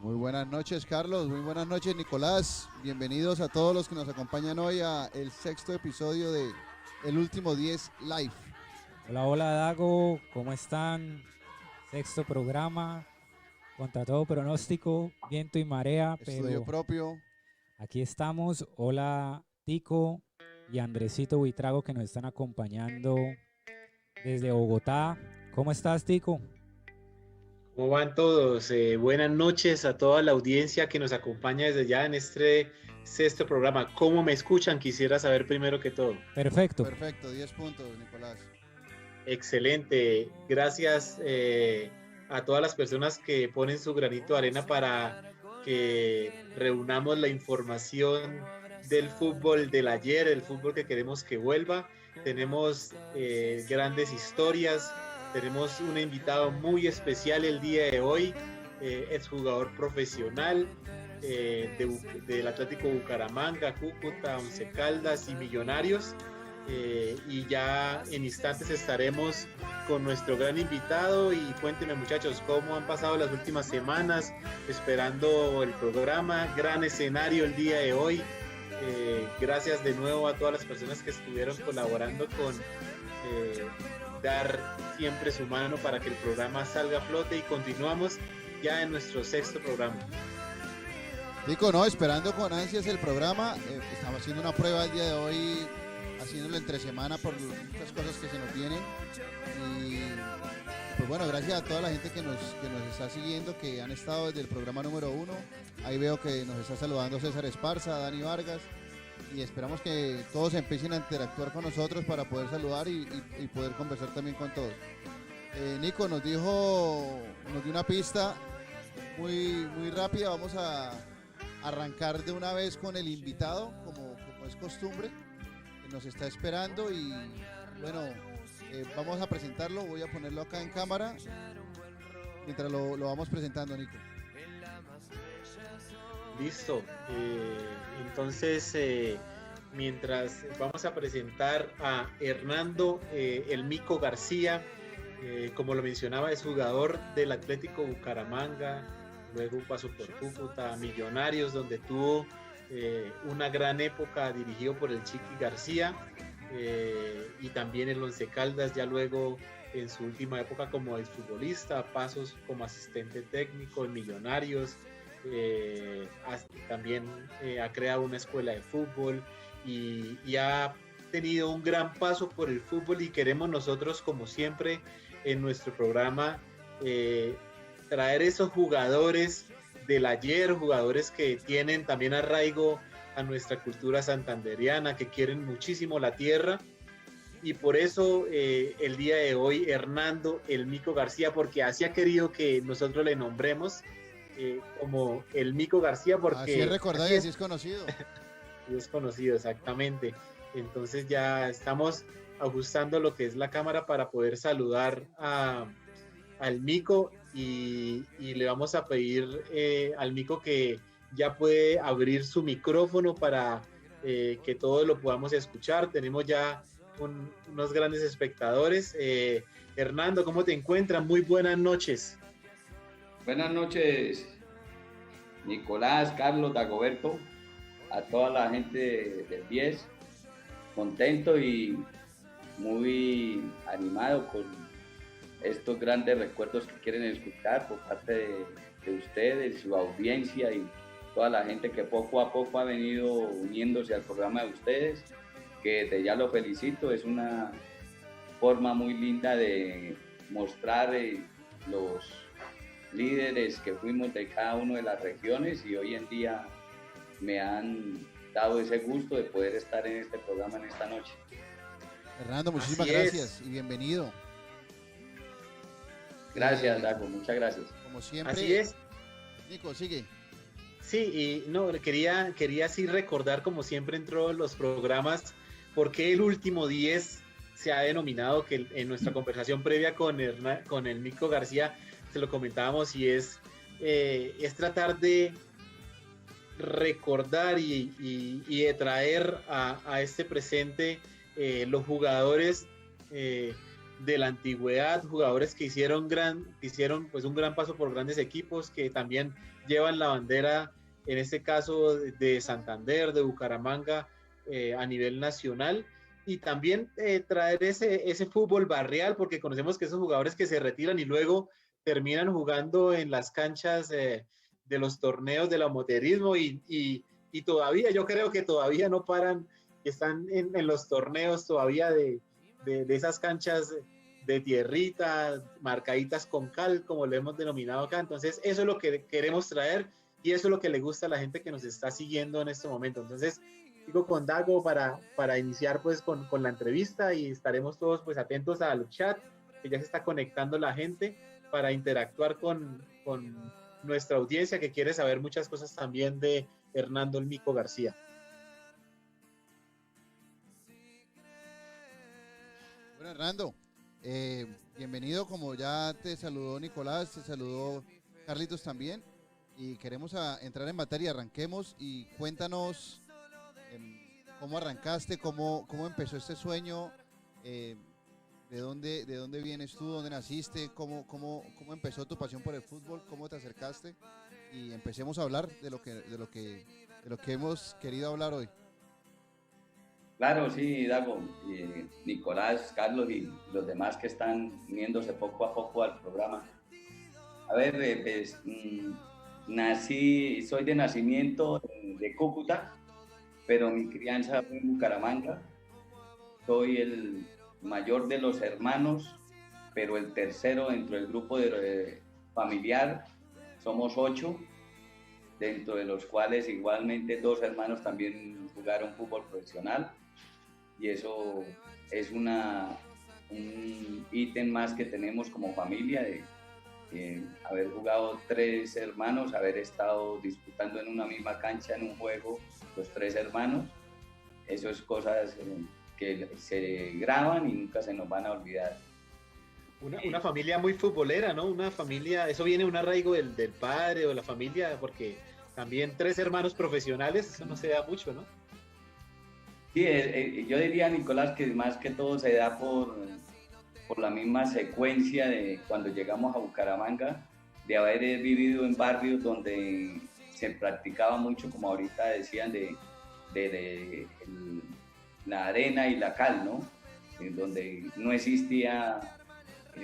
Muy buenas noches, Carlos. Muy buenas noches, Nicolás. Bienvenidos a todos los que nos acompañan hoy a el sexto episodio de El Último 10 Live. Hola, hola Dago, ¿cómo están? Sexto programa, contra todo pronóstico, viento y marea, Estudio pero propio. aquí estamos. Hola Tico y Andresito Buitrago que nos están acompañando desde Bogotá. ¿Cómo estás, Tico? ¿Cómo van todos? Buenas noches a toda la audiencia que nos acompaña desde ya en este sexto programa. ¿Cómo me escuchan? Quisiera saber primero que todo. Perfecto. Perfecto, 10 puntos, Nicolás. Excelente. Gracias a todas las personas que ponen su granito de arena para que reunamos la información del fútbol del ayer, el fútbol que queremos que vuelva. Tenemos grandes historias, tenemos un invitado muy especial el día de hoy, exjugador profesional del Atlético Bucaramanga, Cúcuta, Once Caldas y Millonarios. Y ya en instantes estaremos con nuestro gran invitado y cuéntenme, muchachos, cómo han pasado las últimas semanas esperando el programa. Gran escenario el día de hoy. Gracias de nuevo a todas las personas que estuvieron colaborando con dar siempre su mano para que el programa salga a flote, y continuamos ya en nuestro sexto programa. Nico, no, esperando con ansias el programa. Estamos haciendo una prueba el día de hoy, haciéndolo entre semana por muchas cosas que se nos vienen. Y pues bueno, gracias a toda la gente que nos está siguiendo, que han estado desde el programa número 1. Ahí veo que nos está saludando César Esparza, Dani Vargas, y esperamos que todos empiecen a interactuar con nosotros para poder saludar y poder conversar también con todos. Nico nos dio una pista muy rápida. Vamos a arrancar de una vez con el invitado, como es costumbre, que nos está esperando. Y bueno, vamos a presentarlo. Voy a ponerlo acá en cámara mientras lo vamos presentando, Nico. Listo. Entonces, mientras vamos a presentar a Hernando el Mico García, como lo mencionaba, es jugador del Atlético Bucaramanga, luego pasó por Cúcuta, Millonarios, donde tuvo una gran época dirigido por el Chiqui García, y también el Once Caldas, ya luego en su última época como exfutbolista, pasos como asistente técnico en Millonarios. También ha creado una escuela de fútbol y ha tenido un gran paso por el fútbol, y queremos nosotros, como siempre en nuestro programa, traer esos jugadores del ayer, jugadores que tienen también arraigo a nuestra cultura santanderiana, que quieren muchísimo la tierra. Y por eso el día de hoy Hernando el Mico García, porque así ha querido que nosotros le nombremos, como el Mico García, porque así es recordado y así es conocido. Y es conocido, exactamente. Entonces ya estamos ajustando lo que es la cámara para poder saludar al Mico, y le vamos a pedir al Mico que ya puede abrir su micrófono para que todos lo podamos escuchar. Tenemos ya unos grandes espectadores. Hernando, ¿cómo te encuentras? Muy buenas noches. Buenas noches, Nicolás, Carlos, Dagoberto, a toda la gente del 10, contento y muy animado con estos grandes recuerdos que quieren escuchar por parte de ustedes, su audiencia y toda la gente que poco a poco ha venido uniéndose al programa de ustedes, que desde ya lo felicito. Es una forma muy linda de mostrar los líderes que fuimos de cada una de las regiones, y hoy en día me han dado ese gusto de poder estar en este programa en esta noche. Fernando, muchísimas gracias y bienvenido. Gracias, Dago, muchas gracias. Como siempre. Así es. Nico, sigue. Sí, y no, quería sí recordar, como siempre en todos los programas, por qué el último 10 se ha denominado, que en nuestra conversación previa con el Mico García se lo comentábamos, y es tratar de recordar y de traer a este presente los jugadores de la antigüedad, jugadores que hicieron pues un gran paso por grandes equipos, que también llevan la bandera, en este caso de Santander, de Bucaramanga, a nivel nacional, y también traer ese fútbol barrial, porque conocemos que esos jugadores que se retiran y luego terminan jugando en las canchas de los torneos del amateurismo y todavía, yo creo que todavía no paran, están en los torneos todavía de esas canchas de tierrita, marcaditas con cal, como lo hemos denominado acá. Entonces, eso es lo que queremos traer y eso es lo que le gusta a la gente que nos está siguiendo en este momento. Entonces, sigo con Dago para iniciar pues con la entrevista y estaremos todos pues atentos al chat, que ya se está conectando la gente para interactuar con nuestra audiencia que quiere saber muchas cosas también de Hernando el Mico García. Bueno, Hernando, bienvenido, como ya te saludó Nicolás, te saludó Carlitos también, y queremos entrar en materia. Arranquemos y cuéntanos cómo arrancaste, cómo empezó este sueño, de dónde vienes tú, dónde naciste, cómo empezó tu pasión por el fútbol, cómo te acercaste, y empecemos a hablar de lo que hemos querido hablar hoy. Claro, sí, Dago, Nicolás, Carlos y los demás que están uniéndose poco a poco al programa. A ver, pues, soy de nacimiento de Cúcuta, pero mi crianza fue en Bucaramanga. Soy el mayor de los hermanos, pero el tercero dentro del grupo familiar. Somos 8, dentro de los cuales igualmente 2 hermanos también jugaron fútbol profesional. Y eso es un ítem más que tenemos como familia, de haber jugado 3 hermanos, haber estado disputando en una misma cancha en un juego los 3 hermanos. Eso es cosas que se graban y nunca se nos van a olvidar. Una familia muy futbolera, ¿no? Una familia, eso viene un arraigo del padre o de la familia, porque también 3 hermanos profesionales, eso no se da mucho, ¿no? Sí, yo diría, Nicolás, que más que todo se da por la misma secuencia de cuando llegamos a Bucaramanga, de haber vivido en barrios donde se practicaba mucho, como ahorita decían, de la arena y la cal, ¿no? En donde no existía,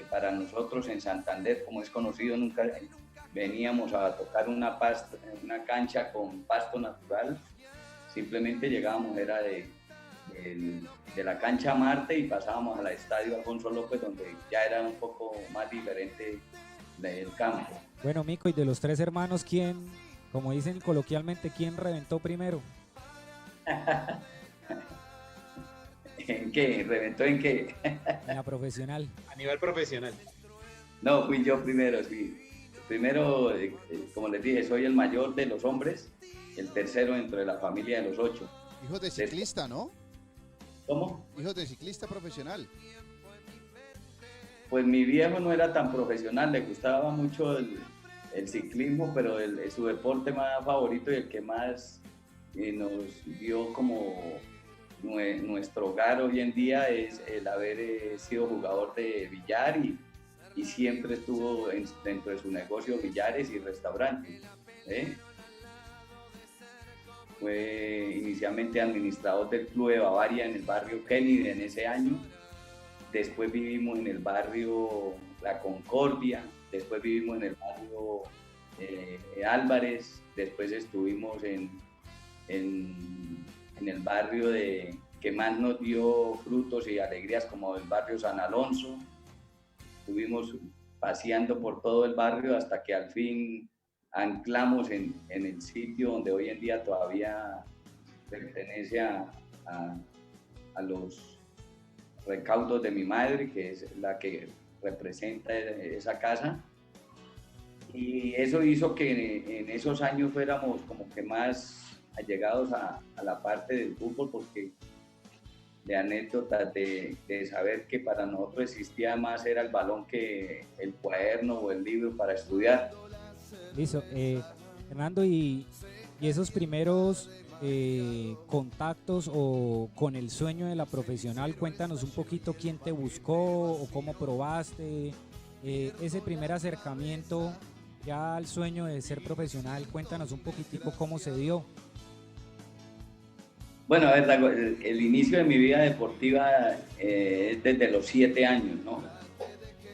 para nosotros en Santander, como es conocido, nunca veníamos a tocar una cancha con pasto natural. Simplemente llegábamos, era de la cancha Marte y pasábamos al estadio Alfonso López, donde ya era un poco más diferente del campo. Bueno, Mico, y de los 3 hermanos, ¿quién, como dicen coloquialmente, quién reventó primero? ¿En qué? ¿Reventó en qué? En la profesional. A nivel profesional. No, fui yo primero, sí. Primero, como les dije, soy el mayor de los hombres, el tercero dentro de la familia de los 8. Hijos de ciclista, ¿no? ¿Cómo? Hijos de ciclista profesional. Pues mi viejo no era tan profesional, le gustaba mucho el ciclismo, pero su deporte más favorito y el que más nos dio como nuestro hogar hoy en día es el haber sido jugador de billar y siempre estuvo dentro de su negocio billares y restaurantes. Fue inicialmente administrador del Club de Bavaria en el barrio Kennedy en ese año. Después vivimos en el barrio La Concordia, después vivimos en el barrio Álvarez, después estuvimos en el barrio que más nos dio frutos y alegrías, como el barrio San Alonso. Estuvimos paseando por todo el barrio hasta que al fin anclamos en el sitio donde hoy en día todavía pertenece a los recaudos de mi madre, que es la que representa esa casa. Y eso hizo que en esos años fuéramos como que más allegados a la parte del fútbol, porque de anécdotas de saber que para nosotros existía más era el balón que el cuaderno o el libro para estudiar. Listo. Fernando, y esos primeros contactos o con el sueño de la profesional? Cuéntanos un poquito quién te buscó o cómo probaste ese primer acercamiento ya al sueño de ser profesional. Cuéntanos un poquitico cómo se dio. Bueno, a ver, Dago, el inicio de mi vida deportiva es desde los 7 años, ¿no?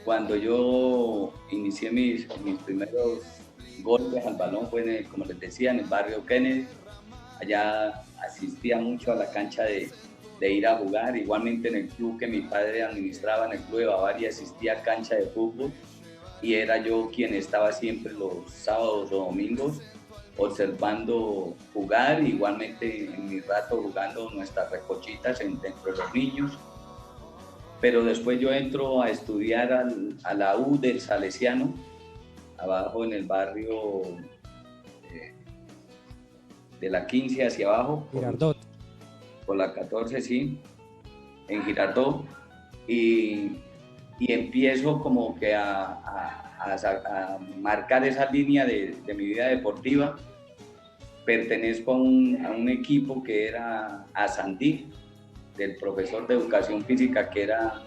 Cuando yo inicié mis primeros golpes al balón fue, como les decía, en el barrio Kennedy. Allá asistía mucho a la cancha de ir a jugar. Igualmente en el club que mi padre administraba, en el Club de Bavaria, asistía a cancha de fútbol y era yo quien estaba siempre los sábados o domingos observando jugar, igualmente en mi rato jugando nuestras recochitas dentro de los niños. Pero después yo entro a estudiar a la U del Salesiano, abajo en el barrio de la 15 hacia abajo. Girardot. Por la 14, sí, en Girardot. Y empiezo como que a marcar esa línea de mi vida deportiva. Pertenezco a un equipo que era Asandí, del profesor de educación física que era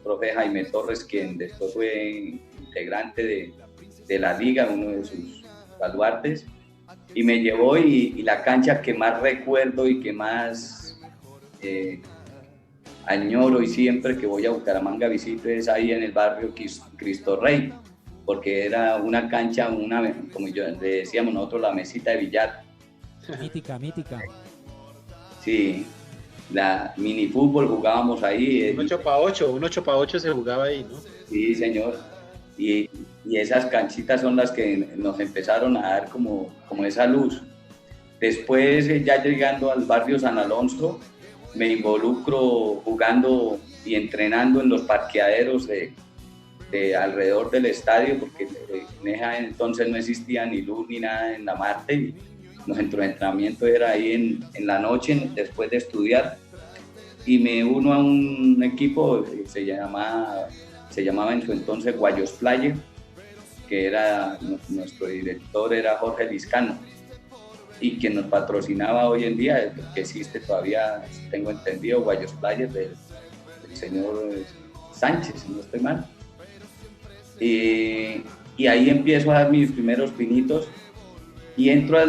profe Jaime Torres, quien después fue integrante de la liga, uno de sus baluartes, y me llevó y la cancha que más recuerdo y que más añoro y siempre que voy a Bucaramanga visito es ahí en el barrio Cristo Rey, porque era una cancha, como le decíamos nosotros, la mesita de billar. Mítica. Sí, la minifútbol jugábamos ahí. Un 8x8 se jugaba ahí, ¿no? Sí, señor. Y esas canchitas son las que nos empezaron a dar como esa luz. Después, ya llegando al barrio San Alonso, me involucro jugando y entrenando en los parqueaderos de alrededor del estadio, porque en ese entonces no existía ni luz ni nada en la Marte, y nuestro entrenamiento era ahí en la noche, después de estudiar, y me uno a un equipo que se llamaba en su entonces Guayos Playa, que era nuestro director era Jorge Liscano, y quien nos patrocinaba hoy en día, que existe todavía, tengo entendido, Guayos Playa, del señor Sánchez, si no estoy mal. Y ahí empiezo a dar mis primeros pinitos y entro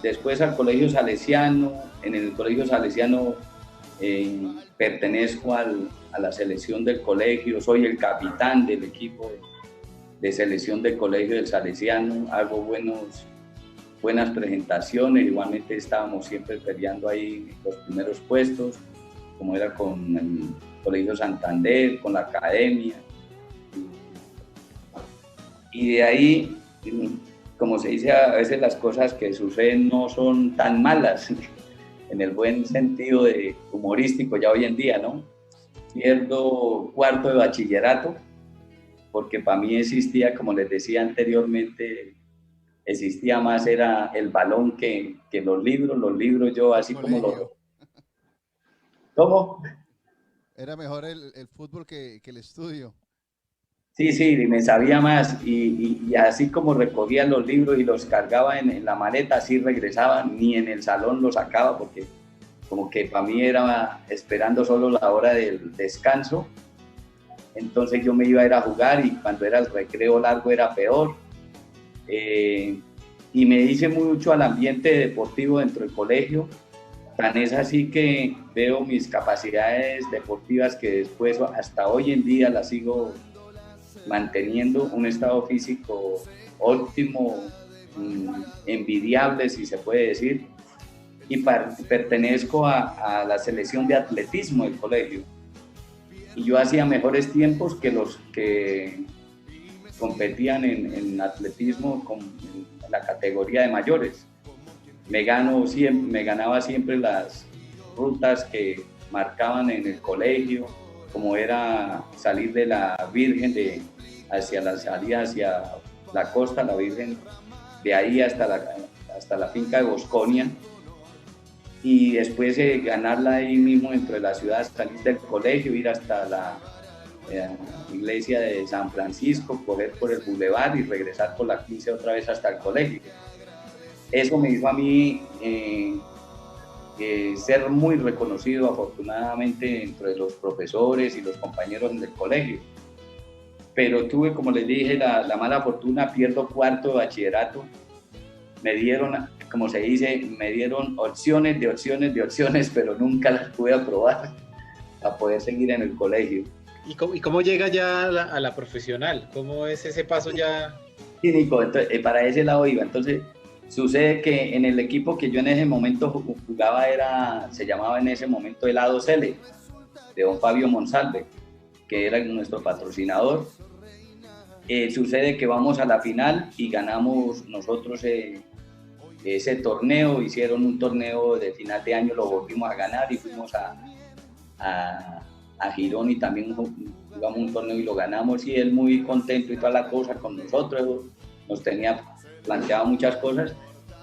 después al Colegio Salesiano. En el Colegio Salesiano pertenezco a la selección del colegio, soy el capitán del equipo de selección del Colegio del Salesiano, hago buenas presentaciones, igualmente estábamos siempre peleando ahí los primeros puestos, como era con el Colegio Santander, con la academia. Y de ahí, como se dice, a veces las cosas que suceden no son tan malas, en el buen sentido de humorístico ya hoy en día, ¿no? Pierdo cuarto de bachillerato, porque para mí existía, como les decía anteriormente, existía más era el balón que los libros yo así como los... ¿Cómo? Era mejor el fútbol que el estudio. Sí, me sabía más y así como recogía los libros y los cargaba en la maleta, así regresaba, ni en el salón los sacaba, porque como que para mí era esperando solo la hora del descanso. Entonces yo me iba a ir a jugar y cuando era el recreo largo era peor. Y me hice mucho al ambiente deportivo dentro del colegio. Tan es así que veo mis capacidades deportivas que después hasta hoy en día las sigo manteniendo, un estado físico óptimo, envidiable si se puede decir, y pertenezco a la selección de atletismo del colegio. Y yo hacía mejores tiempos que los que competían en atletismo en la categoría de mayores. Me ganaba siempre las rutas que marcaban en el colegio, como era salir de la Virgen hacia la salida hacia la costa, la Virgen, de ahí hasta la finca de Bosconia, y después ganarla ahí mismo dentro de la ciudad, salir del colegio, ir hasta la iglesia de San Francisco, coger por el bulevar y regresar por la 15 otra vez hasta el colegio. Eso me hizo a mí ser muy reconocido afortunadamente entre los profesores y los compañeros del colegio. Pero tuve, como les dije, la mala fortuna, pierdo cuarto de bachillerato. Me dieron, como se dice, me dieron opciones de opciones de opciones, pero nunca las pude aprobar a poder seguir en el colegio. ¿Y cómo llega ya a la profesional? ¿Cómo es ese paso ya? Sí, Nico, entonces, para ese lado iba. Entonces, sucede que en el equipo que yo en ese momento jugaba se llamaba en ese momento el A2L, de don Fabio Monsalve, que era nuestro patrocinador. Sucede que vamos a la final y ganamos nosotros ese torneo. Hicieron un torneo de final de año, lo volvimos a ganar y fuimos a Girón y también jugamos un torneo y lo ganamos, y él muy contento y toda la cosa con nosotros, nos tenía planteado muchas cosas,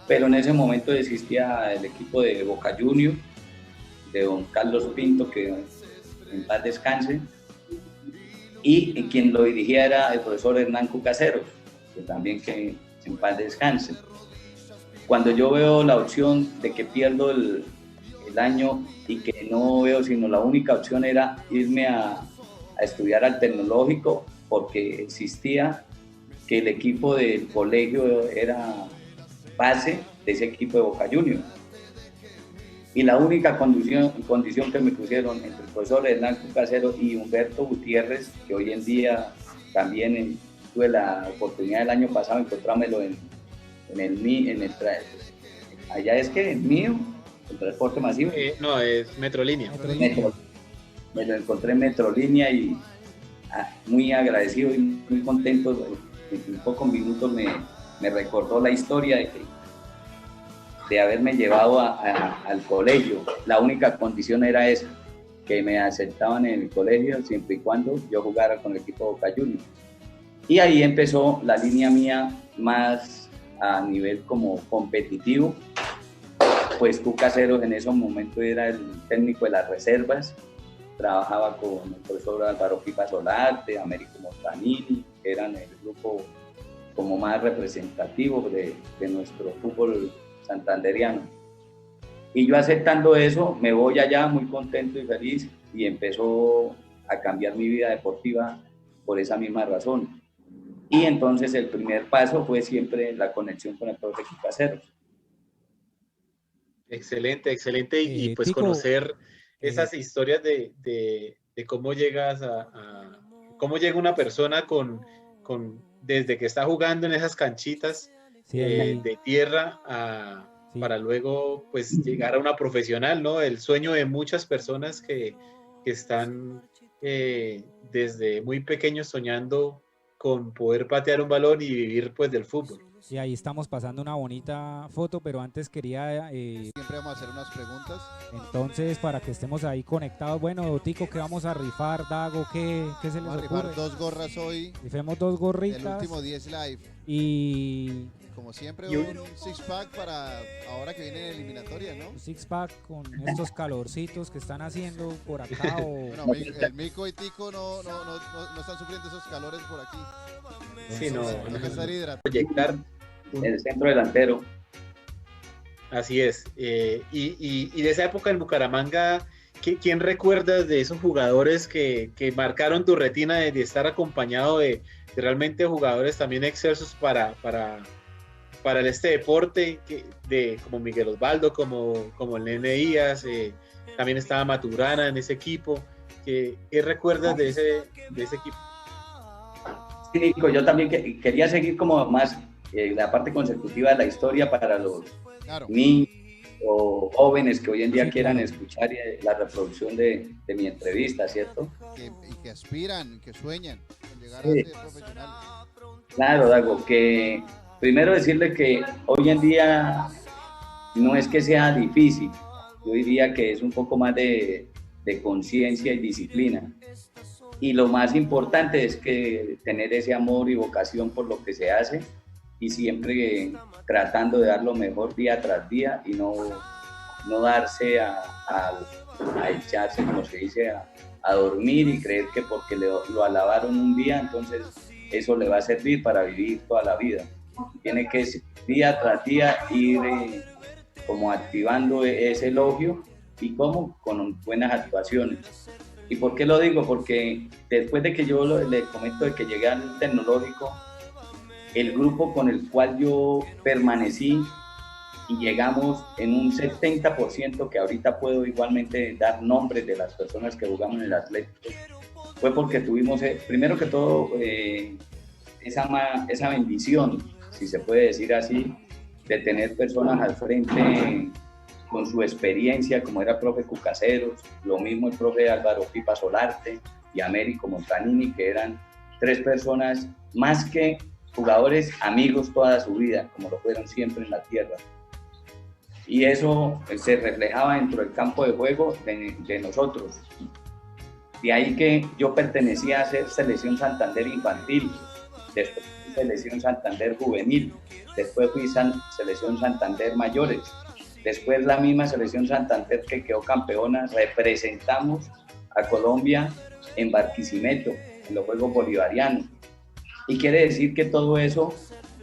pero en ese momento existía el equipo de Boca Juniors, de don Carlos Pinto, que en paz descanse, y quien lo dirigía era el profesor Hernán Cucaseros, que también que en paz descanse. Cuando yo veo la opción de que pierdo el año y que no veo sino la única opción era irme a estudiar al tecnológico, porque existía que el equipo del colegio era base de ese equipo de Boca Juniors. Y la única condición que me pusieron entre el profesor Hernán Cucasero y Humberto Gutiérrez, que hoy en día también tuve la oportunidad el año pasado de encontrármelo allá es que el mío, el transporte masivo. No, es Metrolínea. Me lo encontré en Metrolínea y muy agradecido y muy contento. En pocos minutos me recordó la historia de haberme llevado al colegio. La única condición era esa, que me aceptaban en el colegio siempre y cuando yo jugara con el equipo Boca Juniors. Y ahí empezó la línea mía más a nivel como competitivo. Pues Cucaseros en ese momento era el técnico de las reservas, trabajaba con el profesor Álvaro Pipa Solarte, Américo Montanini, que eran el grupo como más representativo de nuestro fútbol santanderiano. Y yo aceptando eso, me voy allá muy contento y feliz, y empezó a cambiar mi vida deportiva por esa misma razón. Y entonces el primer paso fue siempre la conexión con el profe Cucaseros. Excelente, excelente. Y pues Tico, conocer esas historias de cómo llegas cómo llega una persona desde que está jugando en esas canchitas sí, de tierra sí. para luego pues llegar a una profesional, ¿no? El sueño de muchas personas que están desde muy pequeños soñando con poder patear un balón y vivir pues del fútbol. Y ahí estamos pasando una bonita foto, pero antes quería... Siempre vamos a hacer unas preguntas. Entonces, para que estemos ahí conectados, bueno, Tico, ¿qué vamos a rifar? Dago, ¿qué se les Vamos a ocurre? rifar 2 gorras hoy. Rifemos 2 gorritas. El último 10 live. Y como siempre, un six-pack para ahora que viene en eliminatoria, ¿no? Un six-pack con estos calorcitos que están haciendo por acá. Bueno, el Mico y Tico no están sufriendo esos calores por aquí. Sí, no. Hay que estar hidratado. Proyectar el centro delantero. Así es. Y de esa época en Bucaramanga, ¿quién recuerdas de esos jugadores que marcaron tu retina de estar acompañado de realmente jugadores también excelsos para este deporte, como Miguel Osvaldo, como el Nene Díaz, también estaba Maturana en ese equipo? ¿Qué recuerdas de ese equipo? Sí, Nico, yo también quería seguir como más la parte consecutiva de la historia para los niños o jóvenes que hoy en día quieran escuchar la reproducción de mi entrevista, ¿cierto? Y que aspiran, que sueñan con llegar a ser profesional. Claro, Dago, que primero decirle que hoy en día no es que sea difícil, yo diría que es un poco más de conciencia y disciplina. Y lo más importante es que tener ese amor y vocación por lo que se hace, y siempre tratando de dar lo mejor día tras día y no darse a echarse, como se dice, a dormir y creer que porque lo alabaron un día, entonces eso le va a servir para vivir toda la vida. Tiene que día tras día ir como activando ese elogio y como con buenas actuaciones. ¿Y por qué lo digo? Porque después de que yo le comento de que llegué al tecnológico, el grupo con el cual yo permanecí y llegamos en un 70%, que ahorita puedo igualmente dar nombres de las personas que jugamos en el Atlético, fue porque tuvimos, primero que todo, esa bendición, si se puede decir así, de tener personas al frente con su experiencia, como era el profe Cucaseros, lo mismo el profe Álvaro Pipa Solarte y Américo Montanini, que eran 3 personas más que jugadores amigos toda su vida, como lo fueron siempre en la tierra. Y eso se reflejaba dentro del campo de juego de nosotros. De ahí que yo pertenecía a ser Selección Santander Infantil, después fui Selección Santander Juvenil, después fui Selección Santander Mayores, después la misma Selección Santander que quedó campeona, representamos a Colombia en Barquisimeto, en los Juegos Bolivarianos. Y quiere decir que todo eso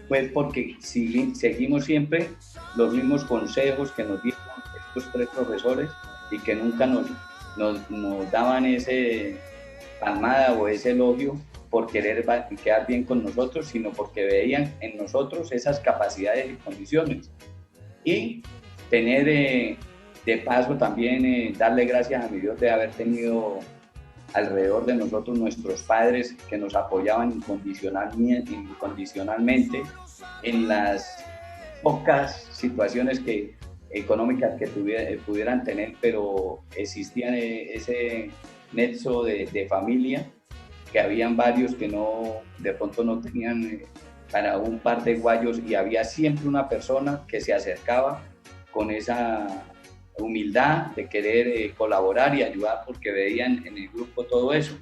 fue porque seguimos siempre los mismos consejos que nos dieron estos 3 profesores y que nunca nos daban ese palmada o ese elogio por querer quedar bien con nosotros, sino porque veían en nosotros esas capacidades y condiciones. Y tener de paso también darle gracias a mi Dios de haber tenido alrededor de nosotros nuestros padres que nos apoyaban incondicionalmente en las pocas situaciones económicas que pudieran tener, pero existía ese nexo de familia, que habían varios que de pronto no tenían para un par de guayos, y había siempre una persona que se acercaba con esa humildad de querer colaborar y ayudar, porque veían en el grupo todo eso.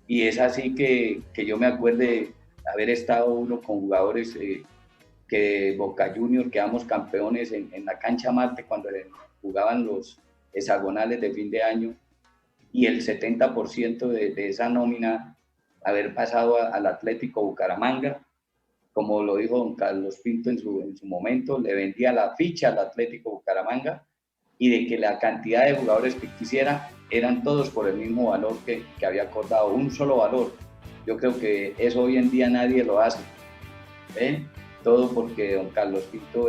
Y es así que yo me acuerdo de haber estado uno con jugadores que Boca Juniors quedamos campeones en la cancha Marte cuando jugaban los hexagonales de fin de año, y el 70% de esa nómina haber pasado al Atlético Bucaramanga. Como lo dijo don Carlos Pinto en su momento, le vendía la ficha al Atlético Bucaramanga, y de que la cantidad de jugadores que quisiera eran todos por el mismo valor que había acordado, un solo valor. Yo creo que eso hoy en día nadie lo hace. ¿Ven? Todo porque don Carlos Pinto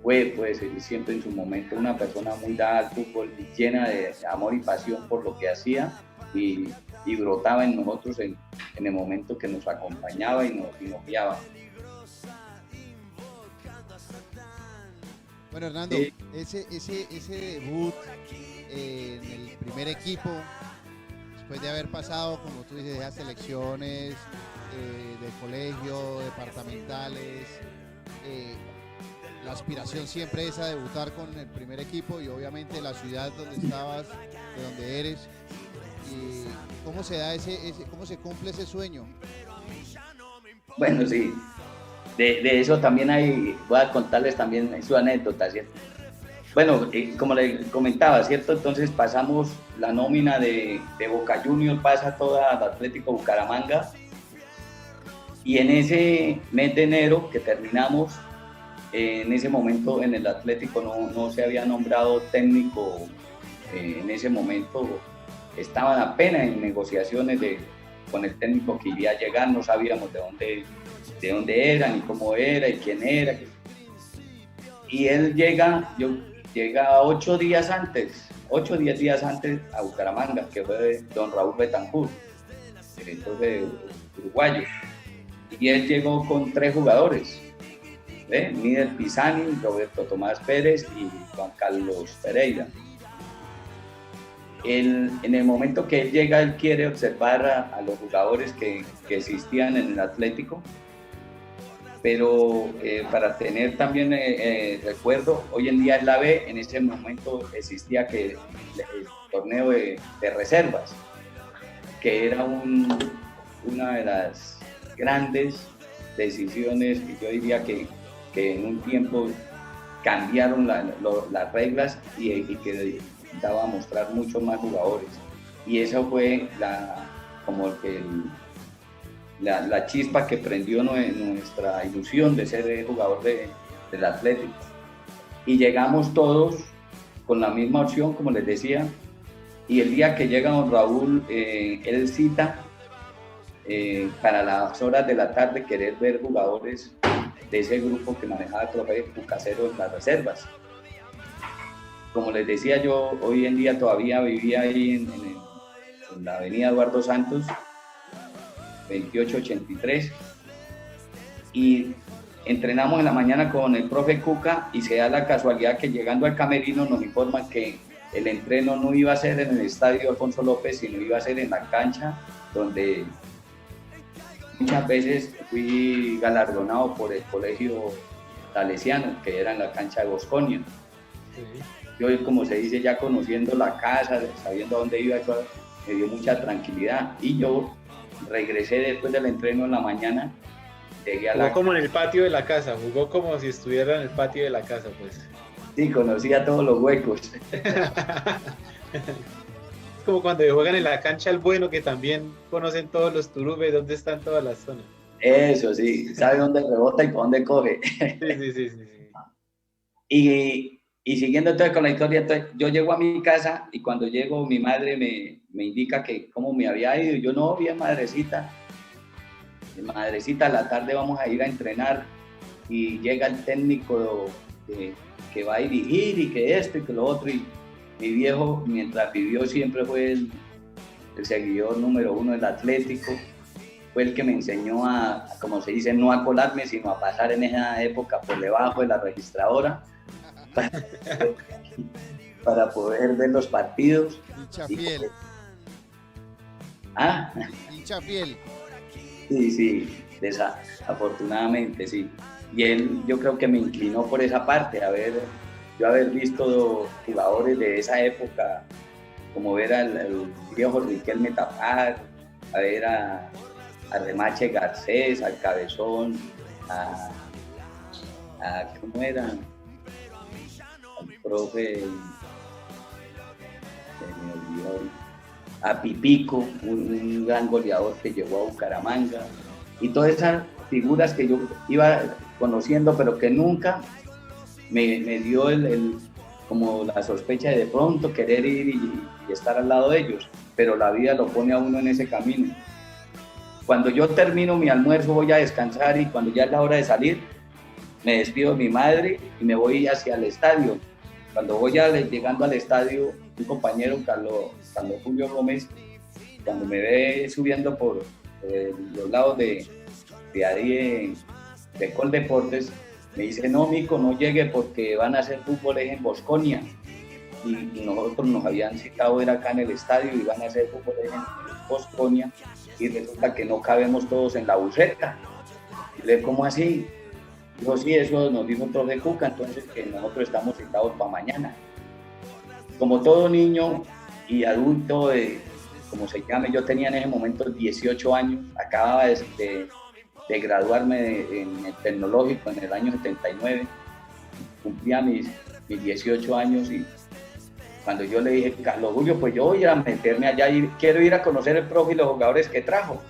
fue pues siempre en su momento una persona muy dada al fútbol, llena de amor y pasión por lo que hacía, y brotaba en nosotros en el momento que nos acompañaba y nos guiaba. Bueno, Hernando, ese debut en el primer equipo, después de haber pasado, como tú dices, esas selecciones de colegio, departamentales, la aspiración siempre es a debutar con el primer equipo, y obviamente la ciudad donde estabas, de donde eres. Y ¿cómo se da cómo se cumple ese sueño? Bueno, sí, de eso también voy a contarles también su anécdota, ¿cierto? Bueno, como le comentaba, ¿cierto? Entonces pasamos la nómina de Boca Juniors, pasa toda al Atlético Bucaramanga, y en ese mes de enero que terminamos, en ese momento en el Atlético no se había nombrado técnico, en ese momento estaban apenas en negociaciones con el técnico que iba a llegar, no sabíamos de dónde era, ni cómo era, y quién era. Y él llega 8 días antes a Bucaramanga, que fue don Raúl Betancourt, entonces uruguayo. Y él llegó con 3 jugadores, Miguel Pisani, Roberto Tomás Pérez y Juan Carlos Pereira. En el momento que él llega, él quiere observar a los jugadores que existían en el Atlético, pero para tener también recuerdo, hoy en día es la B, en ese momento existía el torneo de reservas, que era una de las grandes decisiones, y yo diría que en un tiempo cambiaron las reglas y que daba a mostrar muchos más jugadores, y eso fue la chispa que prendió nuestra ilusión de ser jugador del Atlético. Y llegamos todos con la misma opción, como les decía, y el día que llega don Raúl, él cita para las horas de la tarde querer ver jugadores de ese grupo que manejaba el profe Cucasero en las reservas. Como les decía, yo hoy en día todavía vivía ahí en la avenida Eduardo Santos, 2883, y entrenamos en la mañana con el profe Cuca y se da la casualidad que llegando al camerino nos informan que el entreno no iba a ser en el estadio Alfonso López, sino iba a ser en la cancha donde muchas veces fui galardonado por el colegio salesiano, que era en la cancha de Bosconia. Sí. Yo, como se dice, ya conociendo la casa, sabiendo a dónde iba, eso me dio mucha tranquilidad. Y yo regresé después del entreno en la mañana. Jugó como en el patio de la casa, jugó como si estuviera en el patio de la casa, pues. Sí, conocía todos los huecos. Como cuando juegan en la cancha el bueno, que también conocen todos los turubes, dónde están todas las zonas. Eso sí, sabe dónde rebota y por dónde coge. Sí. Y siguiendo entonces con la historia, entonces, yo llego a mi casa y cuando llego mi madre me indica que cómo me había ido. Yo no, bien madrecita, a la tarde vamos a ir a entrenar y llega el técnico que va a dirigir y que esto y que lo otro. Y mi viejo, mientras vivió, siempre fue el seguidor número 1 del Atlético. Fue el que me enseñó a, como se dice, no a colarme, sino a pasar en esa época por debajo de la registradora para poder ver los partidos. Hincha fiel. Hincha fiel. Sí, desafortunadamente sí. Y él, yo creo que me inclinó por esa parte, yo haber visto jugadores de esa época, como ver al viejo Riquelme Tapar, a ver a Remache Garcés, al Cabezón, ¿cómo era? Al profe, a Pipico, un gran goleador que llegó a Bucaramanga, y todas esas figuras que yo iba conociendo, pero que nunca me dio como la sospecha de pronto querer ir y estar al lado de ellos, pero la vida lo pone a uno en ese camino. Cuando yo termino mi almuerzo voy a descansar y cuando ya es la hora de salir, me despido de mi madre y me voy hacia el estadio. Cuando voy llegando al estadio, un compañero, Carlos Julio Gómez, cuando me ve subiendo por los lados de ahí de Coldeportes, me dice, no, mico, no llegue porque van a hacer fútbol en Bosconia. Y nosotros nos habían citado era acá en el estadio y van a hacer fútbol en Bosconia y resulta que no cabemos todos en la buseta. Y le digo, ¿cómo así? Dijo, sí, eso nos dijo el profe Cuca, entonces que nosotros estamos citados para mañana. Como todo niño y adulto, como se llame, yo tenía en ese momento 18 años, acababa de graduarme en el tecnológico en el año 79, cumplía mis 18 años y cuando yo le dije, Carlos Julio, pues yo voy a meterme allá y quiero ir a conocer el profe y los jugadores que trajo,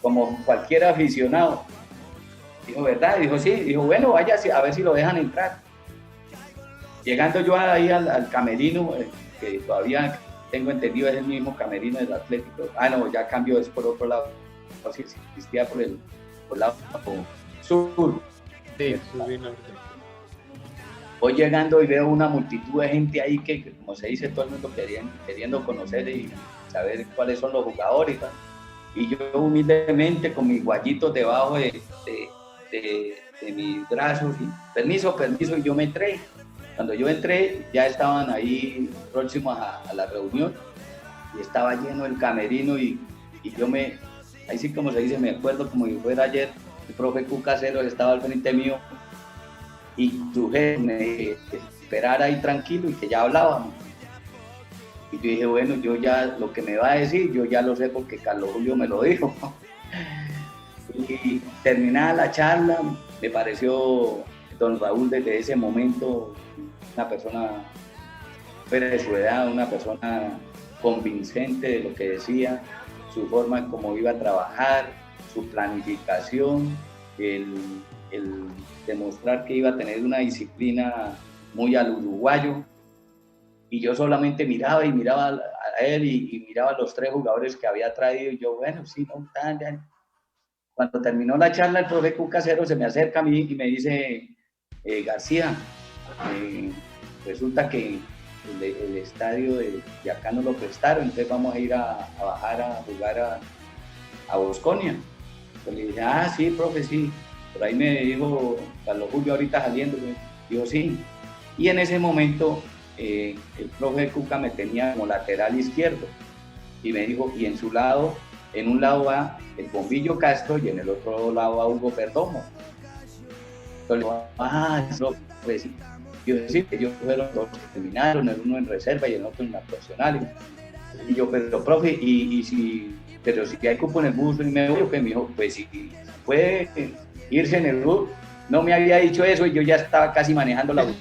como cualquier aficionado. Dijo, ¿verdad? Dijo, sí. Dijo, bueno, vaya a ver si lo dejan entrar. Llegando yo ahí al camerino, que todavía tengo entendido es el mismo camerino del Atlético. No, ya cambió, es por otro lado. No sé si existía por el lado sur. Sí, sur y norte. Voy llegando y veo una multitud de gente ahí que como se dice, todo el mundo queriendo conocer y saber cuáles son los jugadores. Y yo humildemente con mis guayitos debajo de mis brazos, y permiso, y yo me entré. Cuando yo entré, ya estaban ahí próximos a la reunión y estaba lleno el camerino y yo ahí sí como se dice, me acuerdo como si fuera ayer, el profe Cucasero estaba al frente mío y tu jefe me esperara ahí tranquilo y que ya hablábamos. Y yo dije, bueno, yo ya lo que me va a decir, yo ya lo sé porque Carlos Julio me lo dijo. Y terminada la charla, me pareció don Raúl desde ese momento una persona fuera de su edad, una persona convincente de lo que decía, su forma como iba a trabajar, su planificación, el demostrar que iba a tener una disciplina muy al uruguayo, y yo solamente miraba y miraba a él y miraba a los 3 jugadores que había traído, y yo, bueno, sí, no, tan. Cuando terminó la charla, el profe Cucasero se me acerca a mí y me dice, García, resulta que el estadio de acá no lo prestaron, entonces vamos a ir a bajar a jugar a Bosconia. Entonces le dije, sí, profe, sí. Por ahí me dijo Carlos Julio ahorita saliendo, me dijo, sí. Y en ese momento el profe Cuca me tenía como lateral izquierdo y me dijo, y en su lado, en un lado va el Bombillo Castro y en el otro lado va Hugo Perdomo. Entonces, profe, sí. Yo decía que ellos fueron 2 que terminaron, el uno en reserva y el otro en la profesional. Y yo, pero profe, pero si hay cupo en el bus, y me dijo, pues si puede irse en el bus. No me había dicho eso y yo ya estaba casi manejando la bus.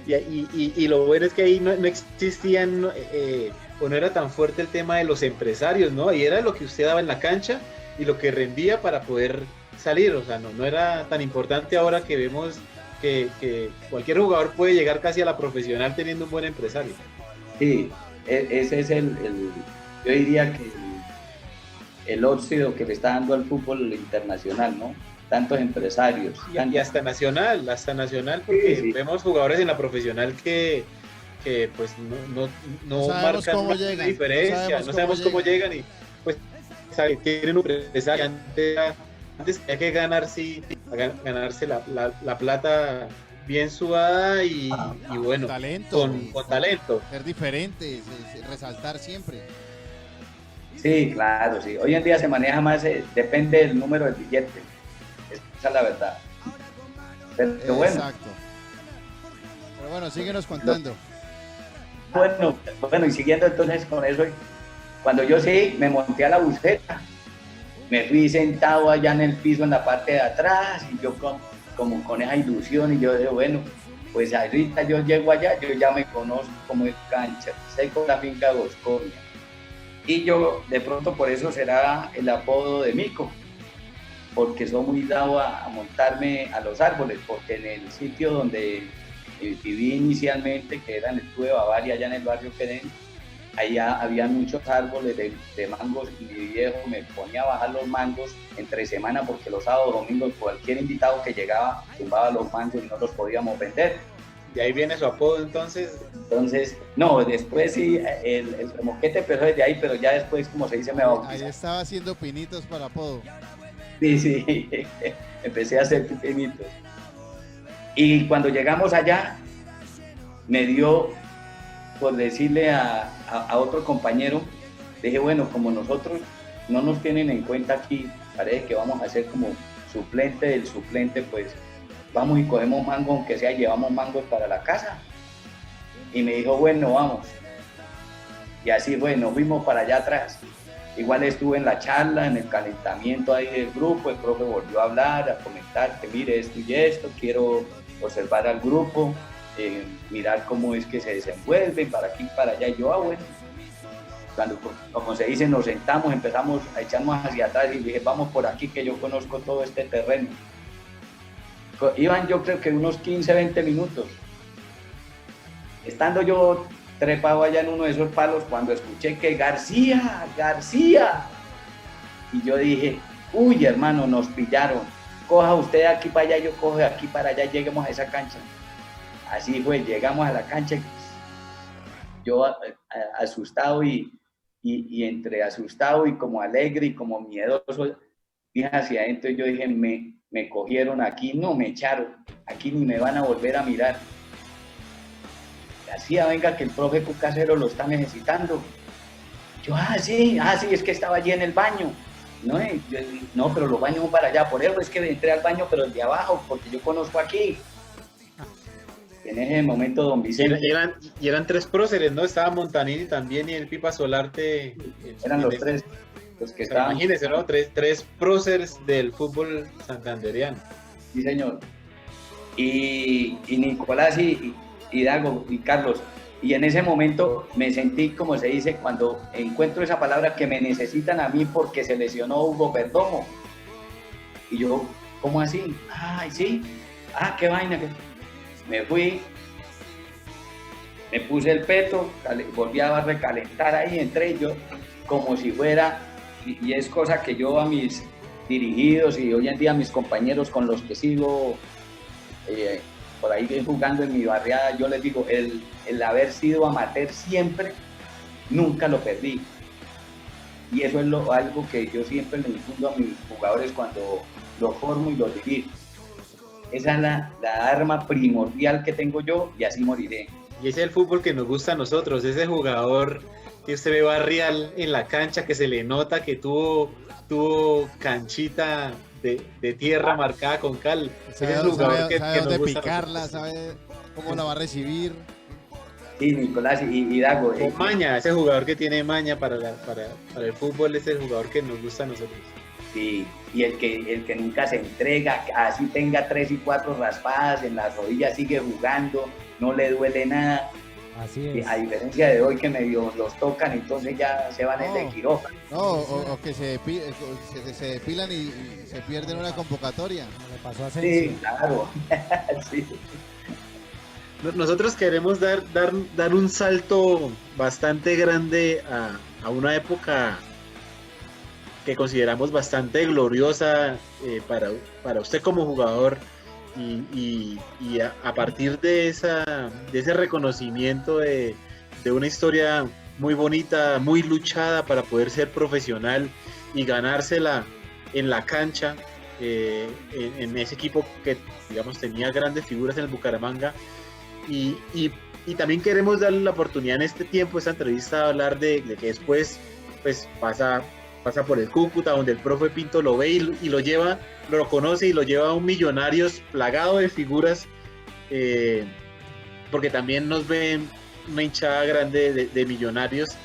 Y lo bueno es que ahí no existían, o no era tan fuerte el tema de los empresarios, ¿no? Ahí era lo que usted daba en la cancha y lo que rendía para poder salir, o sea, no era tan importante ahora que vemos que cualquier jugador puede llegar casi a la profesional teniendo un buen empresario. Sí, ese es yo diría que el óxido que le está dando al fútbol internacional, ¿no? Tantos empresarios. Y hasta nacional, porque sí. Vemos jugadores en la profesional que pues no marcan una diferencia, no sabemos cómo llegan y pues tienen un empresario. Antes hay que ganarse la plata bien sudada y bueno, con talento. Ser diferente, resaltar siempre. Sí, claro, sí. Hoy en día se maneja más, depende del número del billete. Esa es la verdad. Pero bueno. Exacto. Pero bueno, síguenos contando. Bueno, y siguiendo entonces con eso, cuando yo sí me monté a la buseta, me fui sentado allá en el piso en la parte de atrás y yo como con esa ilusión y yo dije, bueno, pues ahorita yo llego allá, yo ya me conozco como es cancha, sé con la finca de Bosconia. Y yo de pronto por eso será el apodo de Mico, porque soy muy dado a montarme a los árboles, porque en el sitio donde viví inicialmente, que era en el Club de Bavaria, allá en el barrio Querén, allá había muchos árboles de mangos y mi viejo me ponía a bajar los mangos entre semana porque los sábados, domingos, cualquier invitado que llegaba tumbaba los mangos y no los podíamos vender. ¿Y ahí viene su apodo entonces? Entonces, no, después sí, el moquete empezó desde ahí, pero ya después, como se dice, me bautizó. Ahí estaba haciendo pinitos para apodo. Sí, empecé a hacer pinitos. Y cuando llegamos allá, me dio por decirle a otro compañero, dije, bueno, como nosotros no nos tienen en cuenta aquí, parece que vamos a ser como suplente del suplente, pues vamos y cogemos mango, aunque sea, llevamos mangos para la casa. Y me dijo, bueno, vamos. Y así fue, nos fuimos para allá atrás. Igual estuve en la charla, en el calentamiento ahí del grupo, el profe volvió a hablar, a comentar que mire esto y esto, quiero observar al grupo, mirar cómo es que se desenvuelven para aquí y para allá. Y yo, bueno, cuando, como se dice, nos sentamos, empezamos a echarnos hacia atrás y dije, vamos por aquí que yo conozco todo este terreno. Iban yo creo que unos 15, 20 minutos. Estando yo trepado allá en uno de esos palos, cuando escuché que García, y yo dije, uy, hermano, nos pillaron, coja usted de aquí para allá, yo cojo de aquí para allá, lleguemos a esa cancha. Así fue, llegamos a la cancha, yo asustado y entre asustado y como alegre y como miedoso, dije hacia adentro y yo dije, me cogieron aquí, no me echaron, aquí ni me van a volver a mirar. García, venga que el profe Cucasero lo está necesitando. Yo, sí, es que estaba allí en el baño. No, pero los baños son para allá, por eso es que entré al baño, pero el de abajo, porque yo conozco aquí. En ese momento, don Vicente... Y eran 3 próceres, ¿no? Estaba Montanini también y el Pipa Solarte. Eran los 3, los que estaban... Imagínense, ¿no? Tres próceres del fútbol santanderiano. Sí, señor. Y Nicolás y Dago y Carlos, y en ese momento me sentí, como se dice, cuando encuentro esa palabra, que me necesitan a mí porque se lesionó Hugo Perdomo, y yo ¿cómo así? Ay, sí, qué vaina. Me fui, me puse el peto, volví a recalentar ahí, entré yo como si fuera, y es cosa que yo a mis dirigidos y hoy en día a mis compañeros con los que sigo por ahí jugando en mi barriada, yo les digo, el haber sido amateur siempre, nunca lo perdí. Y eso es algo que yo siempre le infundo a mis jugadores cuando los formo y los dirijo. Esa es la arma primordial que tengo yo y así moriré. Y ese es el fútbol que nos gusta a nosotros, ese jugador que usted ve barrial en la cancha, que se le nota que tuvo canchita de tierra marcada con cal. Sabe, es el jugador que sabe nos dónde gusta picarla, sabe cómo la va a recibir. Sí, Nicolás y Dago. Con maña, ese jugador que tiene maña para el fútbol es el jugador que nos gusta a nosotros. Sí, y el que nunca se entrega, así tenga 3 y 4 raspadas en las rodillas, sigue jugando, no le duele nada. Así es. A diferencia de hoy que medio los tocan, entonces ya se van de quirófano. No, o que se depilan y se pierden una convocatoria. Le pasó a Asensio. Sí, claro. Sí. Nosotros queremos dar un salto bastante grande a una época que consideramos bastante gloriosa para usted como jugador y a partir de ese reconocimiento de una historia muy bonita, muy luchada para poder ser profesional y ganársela en la cancha, en ese equipo que digamos tenía grandes figuras en el Bucaramanga y también queremos darle la oportunidad en este tiempo, esta entrevista, a hablar de que después pues pasa por el Cúcuta, donde el profe Pinto lo ve y lo lleva, lo conoce y lo lleva a un Millonarios plagado de figuras, porque también nos ven una hinchada grande de Millonarios,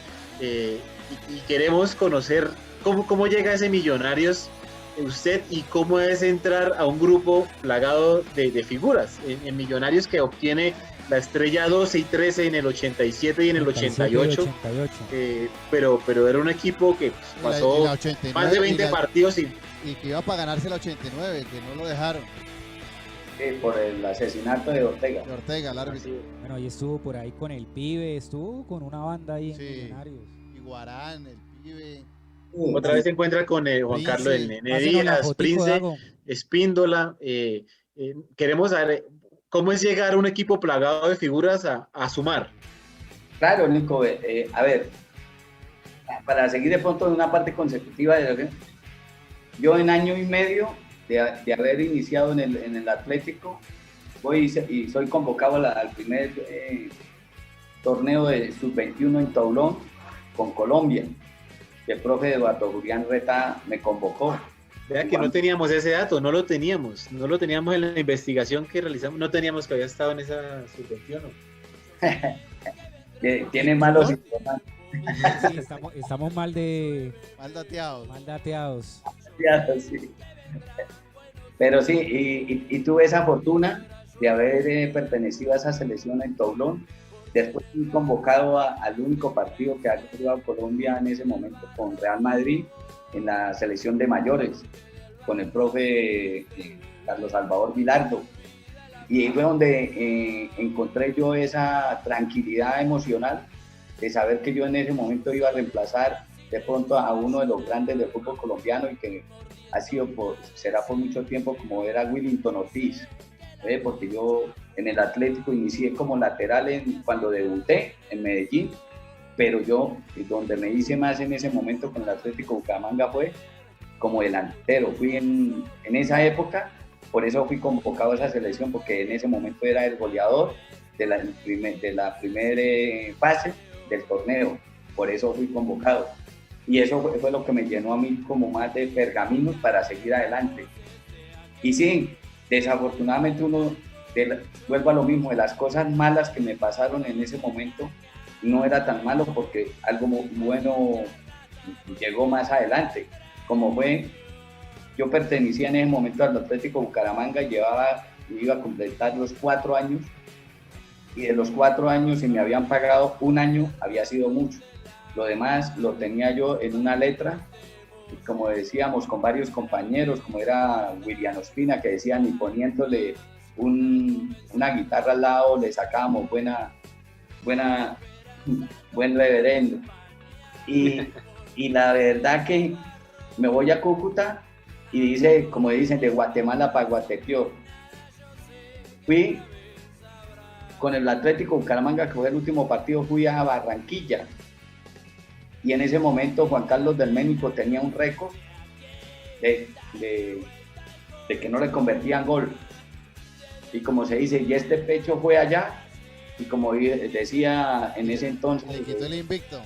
y queremos conocer cómo llega ese Millonarios usted y cómo es entrar a un grupo plagado de figuras, en Millonarios que obtiene la estrella 12 y 13 en el 87 y en el 88, pero era un equipo que pasó más de 20 partidos y que iba para ganarse la 89, que no lo dejaron. Por el asesinato de Ortega. El árbitro. Bueno, y estuvo por ahí con el Pibe, estuvo con una banda ahí en Millonarios. Y Guarán, el Pibe. Otra vez se encuentra con Juan Prince, Carlos del Nene Díaz, Prince, Espíndola. Queremos saber cómo es llegar a un equipo plagado de figuras a sumar. Claro, Nico, a ver, para seguir de pronto en una parte consecutiva, yo en año y medio de haber iniciado en el Atlético, voy y soy convocado al primer torneo de sub-21 en Toulon con Colombia. El profe Eduardo Julián Reta me convocó. Vea que no teníamos ese dato, no lo teníamos en la investigación que realizamos, no teníamos que había estado en esa sub-21. Tiene malos informantes. Sí, estamos mal dateados. Sí. Pero sí, y tuve esa fortuna de haber pertenecido a esa selección en Toulon. Después fui convocado al único partido que había jugado Colombia en ese momento con Real Madrid en la selección de mayores, con el profe Carlos Salvador Vilardo. Y ahí fue donde encontré yo esa tranquilidad emocional de saber que yo en ese momento iba a reemplazar de pronto a uno de los grandes del fútbol colombiano y que será por mucho tiempo, como era Willington Ortiz, porque yo en el Atlético inicié como lateral cuando debuté en Medellín, pero yo donde me hice más en ese momento con el Atlético Bucaramanga fue como delantero. Fui en esa época, por eso fui convocado a esa selección, porque en ese momento era el goleador de la primera fase del torneo, por eso fui convocado. Y eso fue lo que me llenó a mí como más de pergaminos para seguir adelante. Y sí, desafortunadamente vuelvo a lo mismo, de las cosas malas que me pasaron en ese momento, no era tan malo porque algo bueno llegó más adelante. Como fue, yo pertenecía en ese momento al Atlético Bucaramanga, iba a completar los 4 años, y de los 4 años, si me habían pagado un año, había sido mucho. Lo demás lo tenía yo en una letra como decíamos, con varios compañeros, como era William Ospina, que decían, y poniéndole una guitarra al lado, le sacábamos buen reverendo. Y la verdad que me voy a Cúcuta y dice, como dicen, de Guatemala para Guatepeor. Fui con el Atlético Bucaramanga, que fue el último partido, fui a Barranquilla. Y en ese momento Juan Carlos del Ménico tenía un récord de que no le convertían gol. Y como se dice, y este pecho fue allá, y como decía en ese entonces... Le quitó el invicto.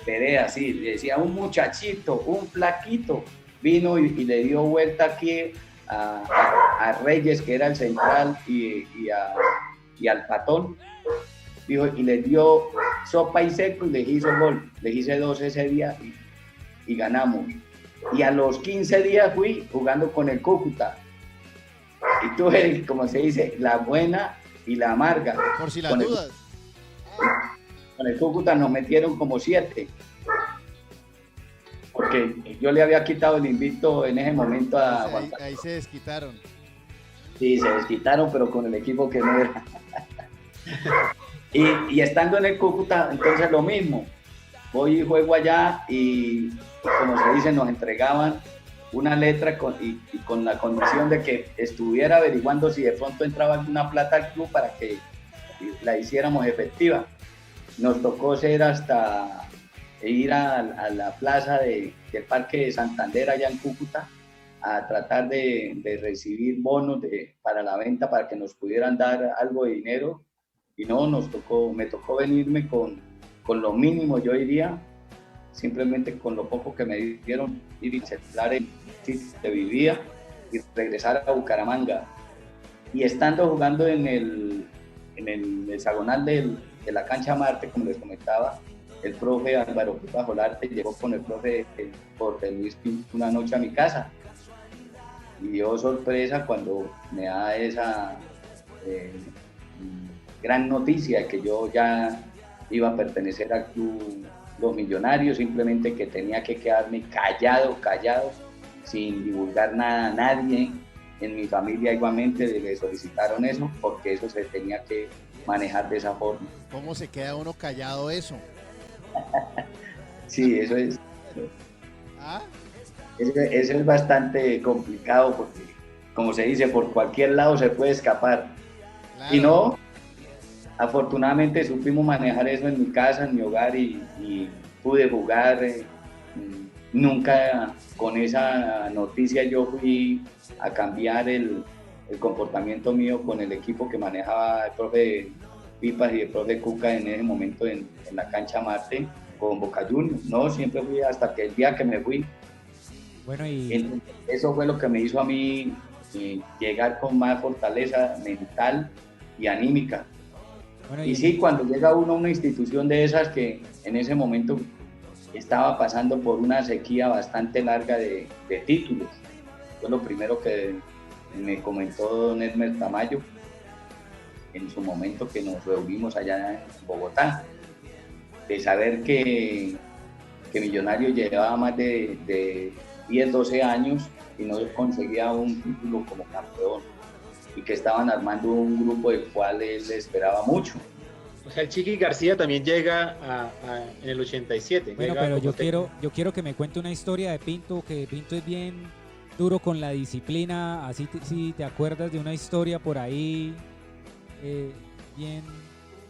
Perea, sí, decía un muchachito, un flaquito, vino y le dio vuelta aquí a Reyes, que era el central, y al Patón, dijo, y les dio sopa y seco y les hizo gol. Les hice 2 ese día y ganamos. Y a los 15 días fui jugando con el Cúcuta. Y tuve, como se dice, la buena y la amarga. Por si las dudas. Con el Cúcuta nos metieron como 7. Porque yo le había quitado el invicto en ese momento a Juan Carlos. Ahí se desquitaron. Sí, se desquitaron, pero con el equipo que no era. Y estando en el Cúcuta, entonces lo mismo. Voy y juego allá y como se dice, nos entregaban una letra con la condición de que estuviera averiguando si de pronto entraba alguna plata al club para que la hiciéramos efectiva. Nos tocó hasta ir a la plaza del Parque de Santander allá en Cúcuta a tratar de recibir bonos para la venta, para que nos pudieran dar algo de dinero. Y no, me tocó venirme con lo mínimo, yo diría, simplemente con lo poco que me dieron, ir y celular en donde vivía y regresar a Bucaramanga. Y estando jugando en el hexagonal de la cancha Marte, como les comentaba, el profe Álvaro Pajolarte llegó con el profe Jorge Luis Pinto una noche a mi casa. Y dio sorpresa cuando me da esa gran noticia que yo ya iba a pertenecer al club Los Millonarios, simplemente que tenía que quedarme callado, sin divulgar nada a nadie. En mi familia igualmente le solicitaron eso, porque eso se tenía que manejar de esa forma. ¿Cómo se queda uno callado eso? Sí, eso es. ¿Ah? Eso es bastante complicado porque, como se dice, por cualquier lado se puede escapar. Claro. Y no, afortunadamente supimos manejar eso en mi casa, en mi hogar, y pude jugar. Nunca con esa noticia yo fui a cambiar el comportamiento mío con el equipo que manejaba el profe Pipas y el profe Cuca en ese momento en la cancha Marte con Boca Juniors. No, siempre fui hasta que el día que me fui. Bueno, y entonces, eso fue lo que me hizo a mí llegar con más fortaleza mental y anímica. Bueno, y sí, cuando llega uno a una institución de esas que en ese momento estaba pasando por una sequía bastante larga de títulos. Fue lo primero que me comentó don Edmer Tamayo en su momento que nos reunimos allá en Bogotá, de saber que Millonarios llevaba más de 10, 12 años y no conseguía un título como campeón, y que estaban armando un grupo del cual él esperaba mucho. O sea, el Chiqui García también llega en el 87. Bueno, pero yo quiero que me cuente una historia de Pinto, que Pinto es bien duro con la disciplina. Así si te acuerdas de una historia por ahí bien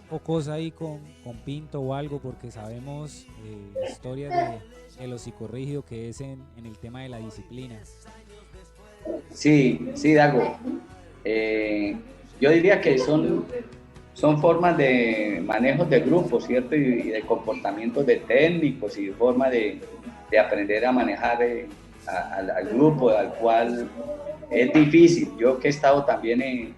jocosa ahí con Pinto o algo, porque sabemos historias de lo psicorrígido que es en el tema de la disciplina. Sí, Dago. Yo diría que son formas de manejo de grupos, ¿cierto? Y de comportamientos de técnicos y forma de aprender a manejar al grupo, al cual es difícil. Yo que he estado también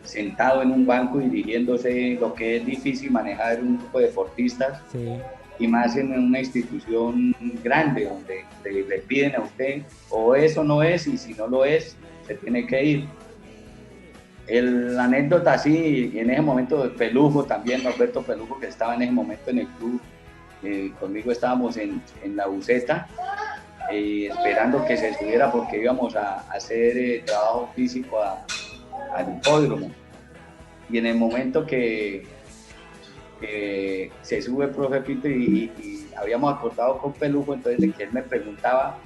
sentado en un banco dirigiéndose, lo que es difícil manejar un grupo de deportistas, sí. Y más en una institución grande donde le piden a usted o eso no es, y si no lo es, se tiene que ir. La anécdota así, en ese momento de Pelujo también, Norberto Pelujo, que estaba en ese momento en el club, conmigo estábamos en la buceta, esperando que se subiera porque íbamos a hacer trabajo físico al hipódromo. Y en el momento que se sube el profe Pinto y habíamos acordado con Pelujo, entonces que él me preguntaba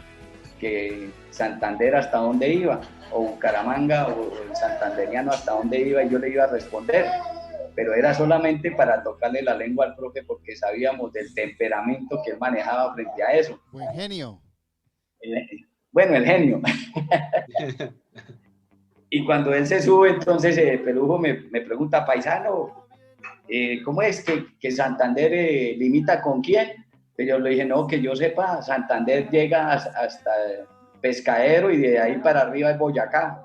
que Santander hasta dónde iba, o Bucaramanga o el santanderiano hasta dónde iba, y yo le iba a responder, pero era solamente para tocarle la lengua al profe porque sabíamos del temperamento que él manejaba frente a eso. Buen genio. Bueno, el genio. Y cuando él se sube, entonces Pelujo me pregunta, paisano, ¿cómo es que Santander limita con quién? Pues yo le dije, no, que yo sepa, Santander llega hasta Pescadero y de ahí para arriba es Boyacá.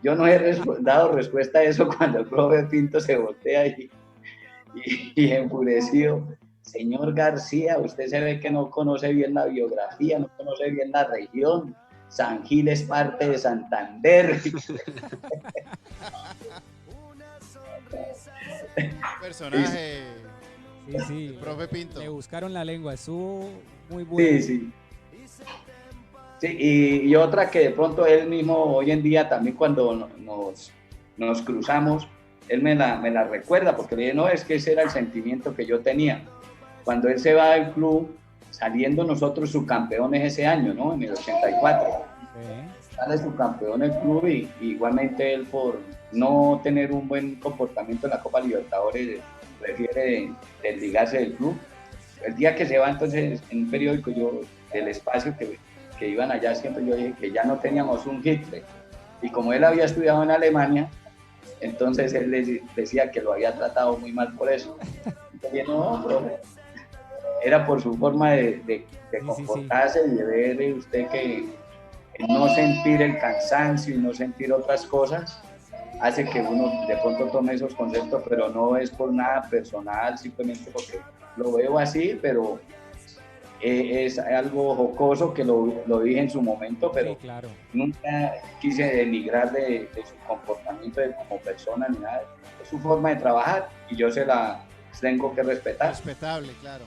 Yo no he dado respuesta a eso cuando el profe Pinto se voltea y enfurecido. Señor García, usted se ve que no conoce bien la biografía, no conoce bien la región. San Gil es parte de Santander. Personaje. Sí, el profe Pinto. Le buscaron la lengua, estuvo muy bueno. Sí. Sí, y otra que de pronto él mismo hoy en día también cuando nos cruzamos, él me la recuerda, porque le dije, no, es que ese era el sentimiento que yo tenía. Cuando él se va del club, saliendo nosotros subcampeones ese año, ¿no? En el 84. Sale subcampeón el club y igualmente él por no tener un buen comportamiento en la Copa Libertadores prefiere desligarse del club. El día que se va entonces en un periódico yo, del espacio que iban allá siempre, yo dije que ya no teníamos un Hitler. Y como él había estudiado en Alemania, entonces él les decía que lo había tratado muy mal por eso. Entonces, no, profe, era por su forma de comportarse y de ver usted que no sentir el cansancio y no sentir otras cosas hace que uno de pronto tome esos conceptos, pero no es por nada personal, simplemente porque lo veo así, pero es algo jocoso que lo dije en su momento, pero sí, claro. Nunca quise denigrar de su comportamiento como persona ni nada. Es su forma de trabajar y yo se la tengo que respetar. Respetable, claro.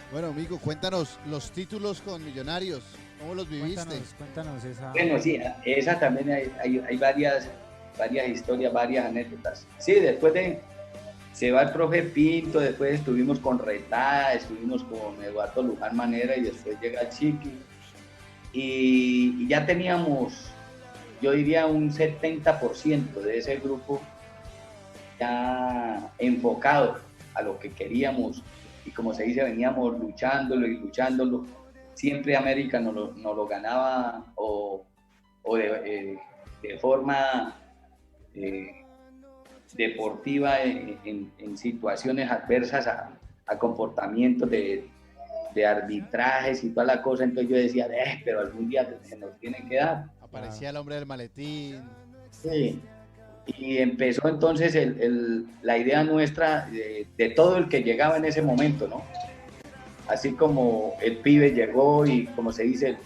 Bueno, amigo, cuéntanos los títulos con Millonarios, ¿cómo los viviste? Cuéntanos esa. Bueno, sí, esa también hay varias historias, varias anécdotas. Sí, después se va el profe Pinto, después estuvimos con Retá, estuvimos con Eduardo Luján Manera y después llega el Chiqui. Y ya teníamos, yo diría, un 70% de ese grupo ya enfocado a lo que queríamos. Y como se dice, veníamos luchándolo. Siempre América nos lo ganaba o de forma deportiva en situaciones adversas a comportamientos de arbitrajes y toda la cosa. Entonces yo decía, pero algún día se nos tiene que dar. Aparecía el hombre del maletín. Sí. Y empezó entonces la idea nuestra de todo el que llegaba en ese momento, ¿no? Así como el pibe llegó y como se dice,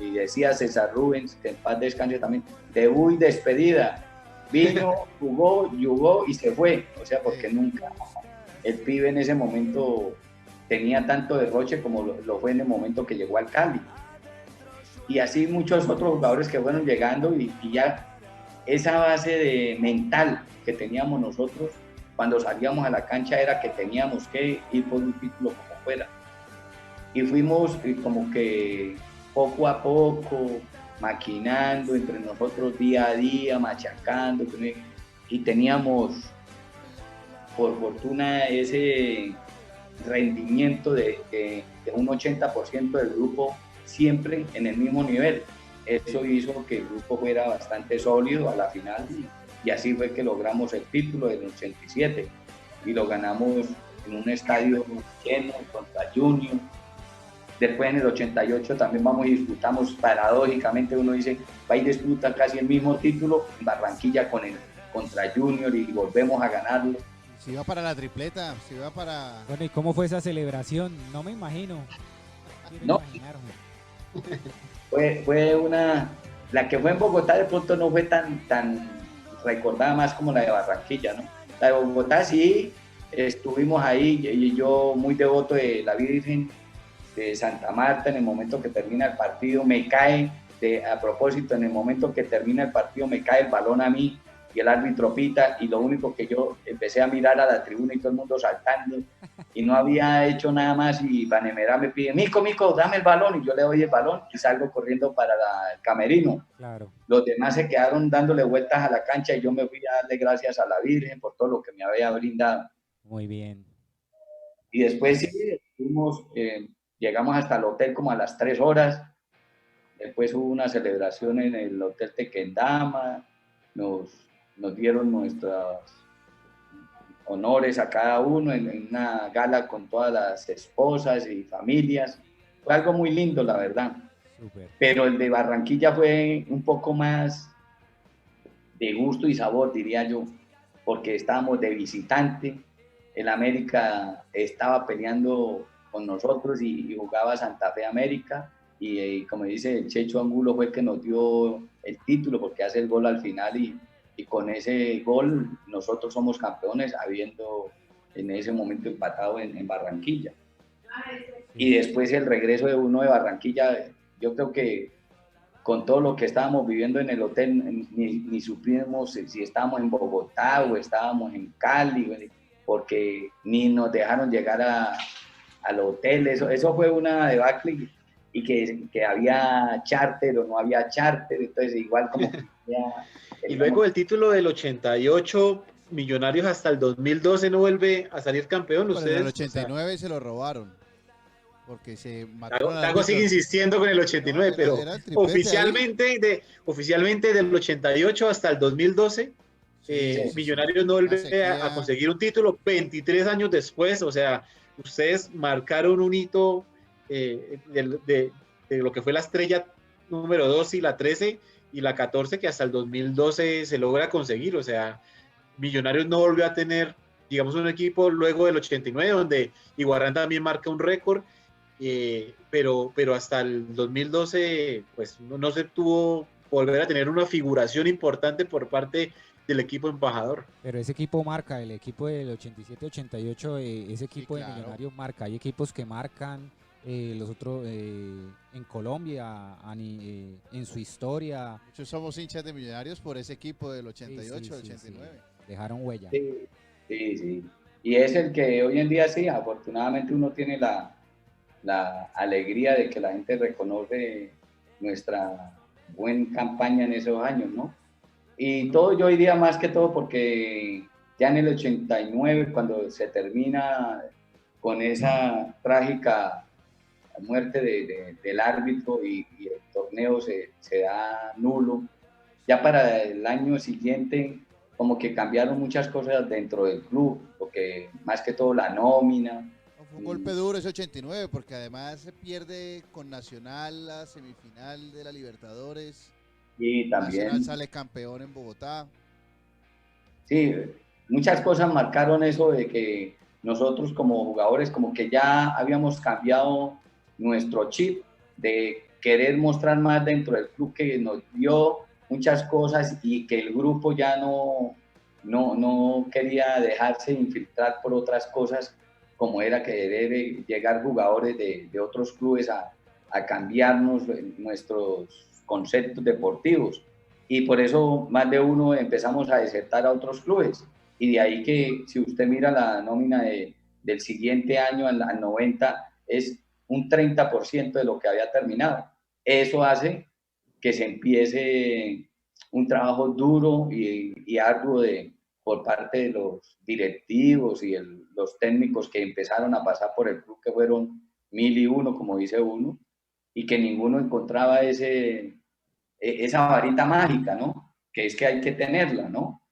y decía César Rubens, que en paz descanse también, debut y despedida. Vino, jugó y se fue. O sea, porque nunca el pibe en ese momento tenía tanto derroche como lo fue en el momento que llegó al Cali. Y así muchos otros jugadores que fueron llegando y ya esa base mental que teníamos nosotros cuando salíamos a la cancha era que teníamos que ir por un título como fuera. Y fuimos como que poco a poco maquinando entre nosotros día a día, machacando, y teníamos por fortuna ese rendimiento de un 80% del grupo siempre en el mismo nivel. Eso hizo que el grupo fuera bastante sólido a la final y así fue que logramos el título del 87 y lo ganamos en un estadio lleno contra Junior. Después en el 88 también vamos y disputamos, paradójicamente uno dice, va y disputa casi el mismo título en Barranquilla contra Junior y volvemos a ganarlo. Se iba para la tripleta, se iba para... Bueno, ¿y cómo fue esa celebración? No me imagino. No. Fue una... La que fue en Bogotá de pronto no fue tan recordada más como la de Barranquilla, ¿no? La de Bogotá sí, estuvimos ahí y yo muy devoto de la Virgen de Santa Marta, en el momento que termina el partido, me cae, a propósito, en el momento que termina el partido, me cae el balón a mí y el árbitro pita, y lo único que yo empecé a mirar a la tribuna y todo el mundo saltando, y no había hecho nada más, y Vanemera me pide, Mico, dame el balón, y yo le doy el balón y salgo corriendo para el camerino. Claro. Los demás se quedaron dándole vueltas a la cancha y yo me fui a darle gracias a la Virgen por todo lo que me había brindado. Muy bien. Y después sí, llegamos hasta el hotel como a las 3 horas. Después hubo una celebración en el Hotel Tequendama. Nos dieron nuestros honores a cada uno en una gala con todas las esposas y familias. Fue algo muy lindo, la verdad. Súper. Pero el de Barranquilla fue un poco más de gusto y sabor, diría yo, porque estábamos de visitante. El América estaba peleando con nosotros y jugaba Santa Fe América. Y como dice el Checho Angulo, fue el que nos dio el título porque hace el gol al final y con ese gol nosotros somos campeones, habiendo en ese momento empatado en Barranquilla. Y después el regreso de uno de Barranquilla, yo creo que con todo lo que estábamos viviendo en el hotel, ni supimos si estábamos en Bogotá o estábamos en Cali, porque ni nos dejaron llegar al hotel. Eso fue una debacle, y que había charter o no había charter, entonces igual como que y luego del título del 88, Millonarios hasta el 2012 no vuelve a salir campeón. Bueno, Ustedes, en el 89 se lo robaron. Porque se mataron. Tago sigue insistiendo con el 89, no, pero oficialmente del 88 hasta el 2012, Millonarios no vuelve a conseguir un título 23 años después. O sea, ustedes marcaron un hito de lo que fue la estrella número 2 y la 13 y la 14, que hasta el 2012 se logra conseguir. O sea, Millonarios no volvió a tener, digamos, un equipo luego del 89, donde Iguarán también marca un récord. Pero hasta el 2012 pues no se tuvo volver a tener una figuración importante por parte del equipo embajador. Pero ese equipo marca, el equipo del 87-88, ese equipo de Millonarios marca. Hay equipos que marcan, los otros en Colombia, en su historia. Muchos somos hinchas de Millonarios por ese equipo del 88-89. Sí. Dejaron huella. Sí. Y es el que hoy en día sí, afortunadamente uno tiene la alegría de que la gente reconoce nuestra buena campaña en esos años, ¿no? Y todo, yo diría más que todo porque ya en el 89, cuando se termina con esa trágica muerte del árbitro y el torneo se da nulo, ya para el año siguiente como que cambiaron muchas cosas dentro del club, porque más que todo la nómina. Fue un golpe duro ese 89, porque además se pierde con Nacional la semifinal de la Libertadores. Y también Nacional sale campeón en Bogotá. Sí, muchas cosas marcaron eso de que nosotros como jugadores como que ya habíamos cambiado nuestro chip de querer mostrar más dentro del club, que nos dio muchas cosas y que el grupo ya no quería dejarse infiltrar por otras cosas, como era querer llegar jugadores de otros clubes a cambiarnos nuestros conceptos deportivos. Y por eso más de uno empezamos a desertar a otros clubes. Y de ahí que si usted mira la nómina del siguiente año, al 90, es un 30% de lo que había terminado. Eso hace que se empiece un trabajo duro y arduo por parte de los directivos y los técnicos que empezaron a pasar por el club, que fueron 1001, como dice uno, y que ninguno encontraba esa varita mágica, ¿no? Que es que hay que tenerla, ¿no?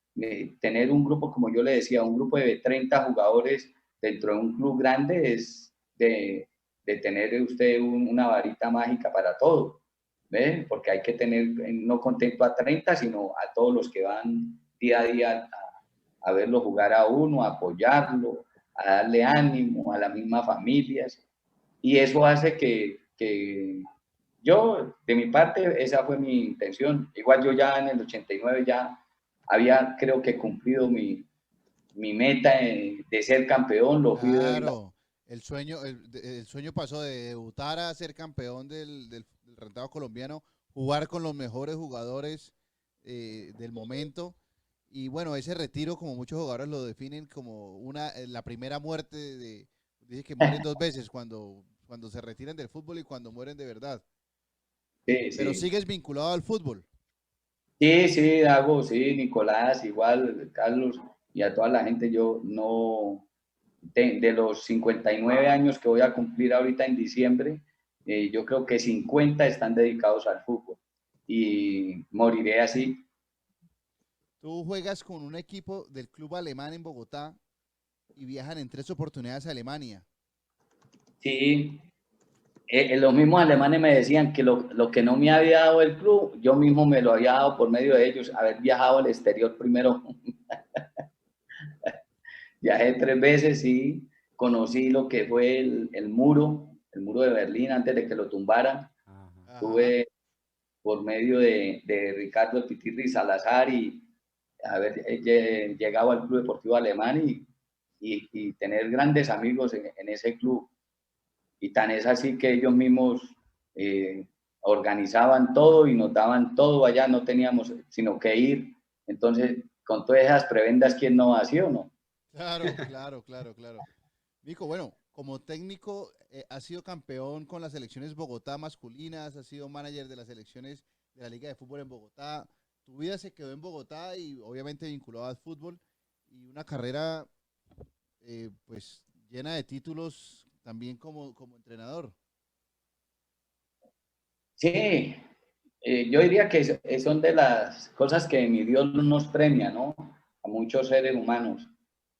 Tener un grupo, como yo le decía, un grupo de 30 jugadores dentro de un club grande es de tener usted una varita mágica para todo, ¿ve? Porque hay que tener no contento a 30, sino a todos los que van día a día a verlo jugar a uno, a apoyarlo, a darle ánimo a las mismas familias. Y eso hace que yo, de mi parte, esa fue mi intención. Igual yo ya en el 89 ya había, creo que, cumplido mi meta de ser campeón. Lo fui claro. el sueño pasó de debutar a ser campeón del rentado colombiano, jugar con los mejores jugadores del momento. Y bueno, ese retiro, como muchos jugadores lo definen como la primera muerte dice que mueren dos veces, cuando se retiran del fútbol y cuando mueren de verdad. Sí, Pero sí. sigues vinculado al fútbol. Sí, sí, Dago, sí, Nicolás, igual, Carlos, y a toda la gente, yo no, de los 59 años que voy a cumplir ahorita en diciembre, yo creo que 50 están dedicados al fútbol y moriré así. Tú juegas con un equipo del club alemán en Bogotá y viajan en 3 oportunidades a Alemania. Sí, los mismos alemanes me decían que lo que no me había dado el club, yo mismo me lo había dado por medio de ellos, haber viajado al exterior primero. Viajé 3 veces y conocí lo que fue el muro de Berlín antes de que lo tumbaran. Ajá. Ajá. Tuve por medio de Ricardo Pitirri Salazar y haber llegado al Club Deportivo Alemán y tener grandes amigos en ese club. Y tan es así que ellos mismos eh, organizaban todo y nos daban todo allá, no teníamos sino que ir. Entonces, con todas esas prebendas, ¿quién no va, sí o no? Claro, claro, claro, claro. Nico, bueno, como técnico, has sido campeón con las selecciones Bogotá masculinas, has sido manager de las selecciones de la Liga de Fútbol en Bogotá. Tu vida se quedó en Bogotá y obviamente vinculado al fútbol y una carrera pues llena de títulos también como entrenador. Sí, yo diría que son de las cosas que mi Dios nos premia, ¿no? A muchos seres humanos.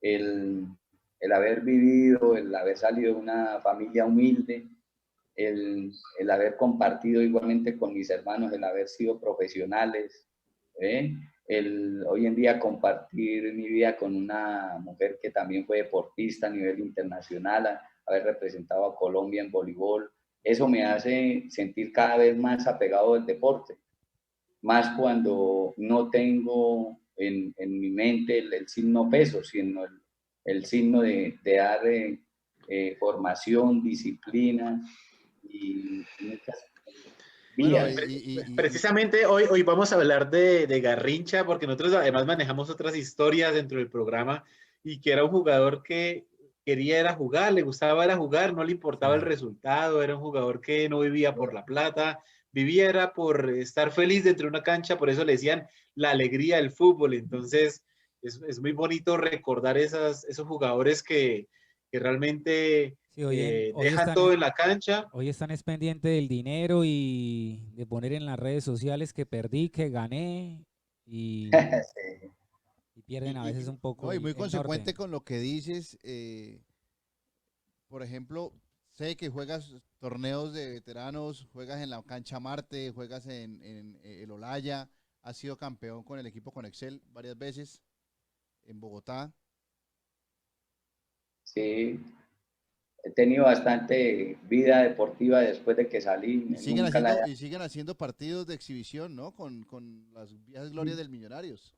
El, el haber vivido, el haber salido de una familia humilde, el haber compartido igualmente con mis hermanos, el haber sido profesionales, ¿eh? El hoy en día compartir mi vida con una mujer que también fue deportista a nivel internacional, haber representado a Colombia en voleibol, eso me hace sentir cada vez más apegado al deporte, más cuando no tengo en mi mente el signo peso, sino el signo de dar formación, disciplina y muchas Bueno, vías. Precisamente hoy vamos a hablar de Garrincha, porque nosotros además manejamos otras historias dentro del programa y que era un jugador que quería era jugar, le gustaba era jugar, no le importaba el Sí. resultado, era un jugador que no vivía por la plata, vivía era por estar feliz dentro de una cancha, por eso le decían la alegría del fútbol. Entonces es muy bonito recordar esos jugadores que realmente Sí, hoy dejan están, todo en la cancha. hoy están es pendiente del dinero y de poner en las redes sociales que perdí, que gané y pierden a veces un poco No, y muy el norte. consecuente con lo que dices, por ejemplo, sé que juegas torneos de veteranos, juegas en la cancha Marte, juegas en el Olaya, has sido campeón con el equipo con Excel varias veces en Bogotá. Sí, he tenido bastante vida deportiva después de que salí, nunca la Y siguen haciendo partidos de exhibición, ¿no? Con las viejas glorias del Millonarios.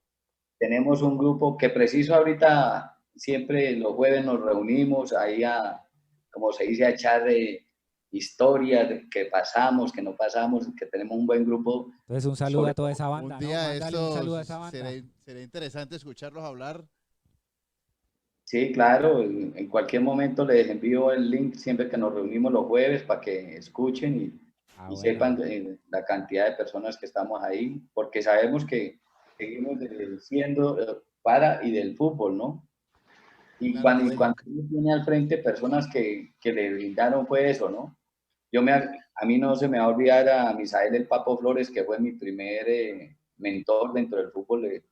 tenemos un grupo que preciso ahorita, siempre los jueves nos reunimos ahí como se dice, a echar historias de que pasamos, que no pasamos, que tenemos un buen grupo, Entonces un saludo sobre a toda todo. esa Un banda, ¿no? día Mándale un esto saludo a esa banda. será interesante escucharlos hablar. Sí, claro, en cualquier momento les envío el link siempre que nos reunimos los jueves para que escuchen Ah, y bueno. sepan la cantidad de personas que estamos ahí, porque sabemos que seguimos siendo para y del fútbol, ¿no? Claro que Y sí. cuando uno tiene al frente personas que le brindaron fue eso, ¿no? A mí no se me va a olvidar a Misael el Papo Flores, que fue mi primer mentor dentro del fútbol,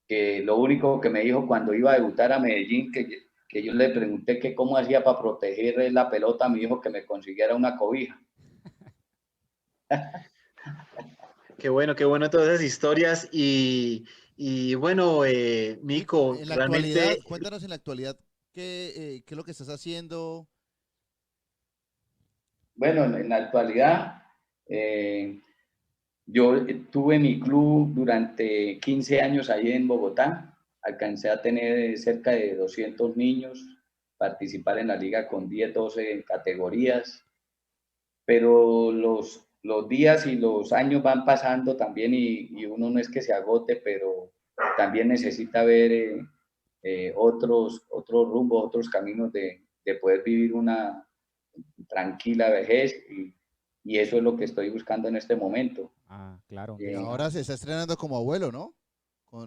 que lo único que me dijo cuando iba a debutar a Medellín, que yo le pregunté que cómo hacía para proteger la pelota, me dijo que me consiguiera una cobija. Qué bueno todas esas historias y bueno, Nico, Mico, en la actualidad, realmente cuéntanos en la actualidad qué es lo que estás haciendo. Bueno, en la actualidad, eh, yo tuve mi club durante 15 años ahí en Bogotá, alcancé a tener cerca de 200 niños participar en la liga con 10, 12 categorías, pero los días y los años van pasando también y uno no es que se agote, pero también necesita ver otros rumbos, otros caminos de poder vivir una tranquila vejez y eso es lo que estoy buscando en este momento. Ah, claro. Y ahora se está estrenando como abuelo, ¿no?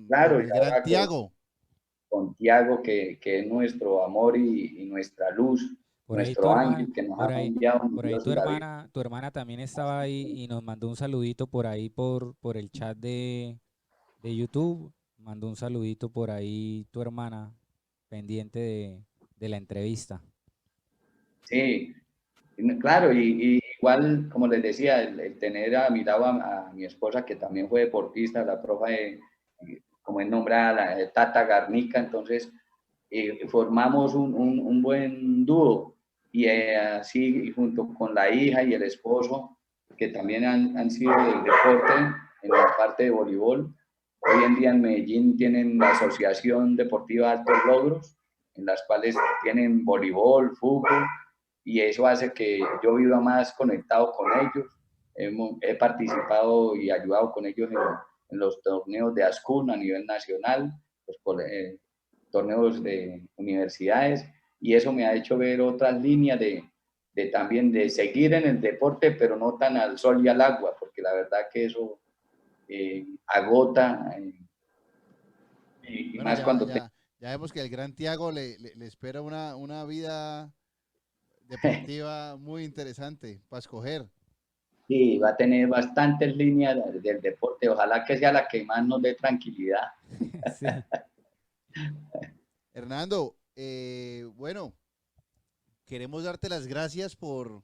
Claro, con el gran Tiago. Con Tiago, que es nuestro amor y nuestra luz, Por ahí nuestro ángel que nos ha enviado por ahí Dios y la vida. tu hermana también estaba ahí y nos mandó un saludito por ahí por el chat de YouTube. Mandó un saludito por ahí tu hermana, pendiente de la entrevista. Sí, claro, y igual, como les decía, el tener a mi lado a mi esposa, que también fue deportista, la profe, como es nombrada, la Tata Garnica, entonces formamos un buen dúo y así junto con la hija y el esposo, que también han sido del deporte en la parte de voleibol. Hoy en día en Medellín tienen la Asociación Deportiva Altos Logros, en las cuales tienen voleibol, fútbol, y eso hace que yo viva más conectado con ellos. He participado y ayudado con ellos en los torneos de ASCUN a nivel nacional, los torneos de universidades, y eso me ha hecho ver otras líneas de también de seguir en el deporte, pero no tan al sol y al agua, porque la verdad que eso agota, y Bueno, más cuando ya vemos que el gran Tiago le espera una vida deportiva muy interesante para escoger. sí, va a tener bastantes líneas del deporte, ojalá que sea la que más nos dé tranquilidad. Sí. Hernando, bueno, queremos darte las gracias por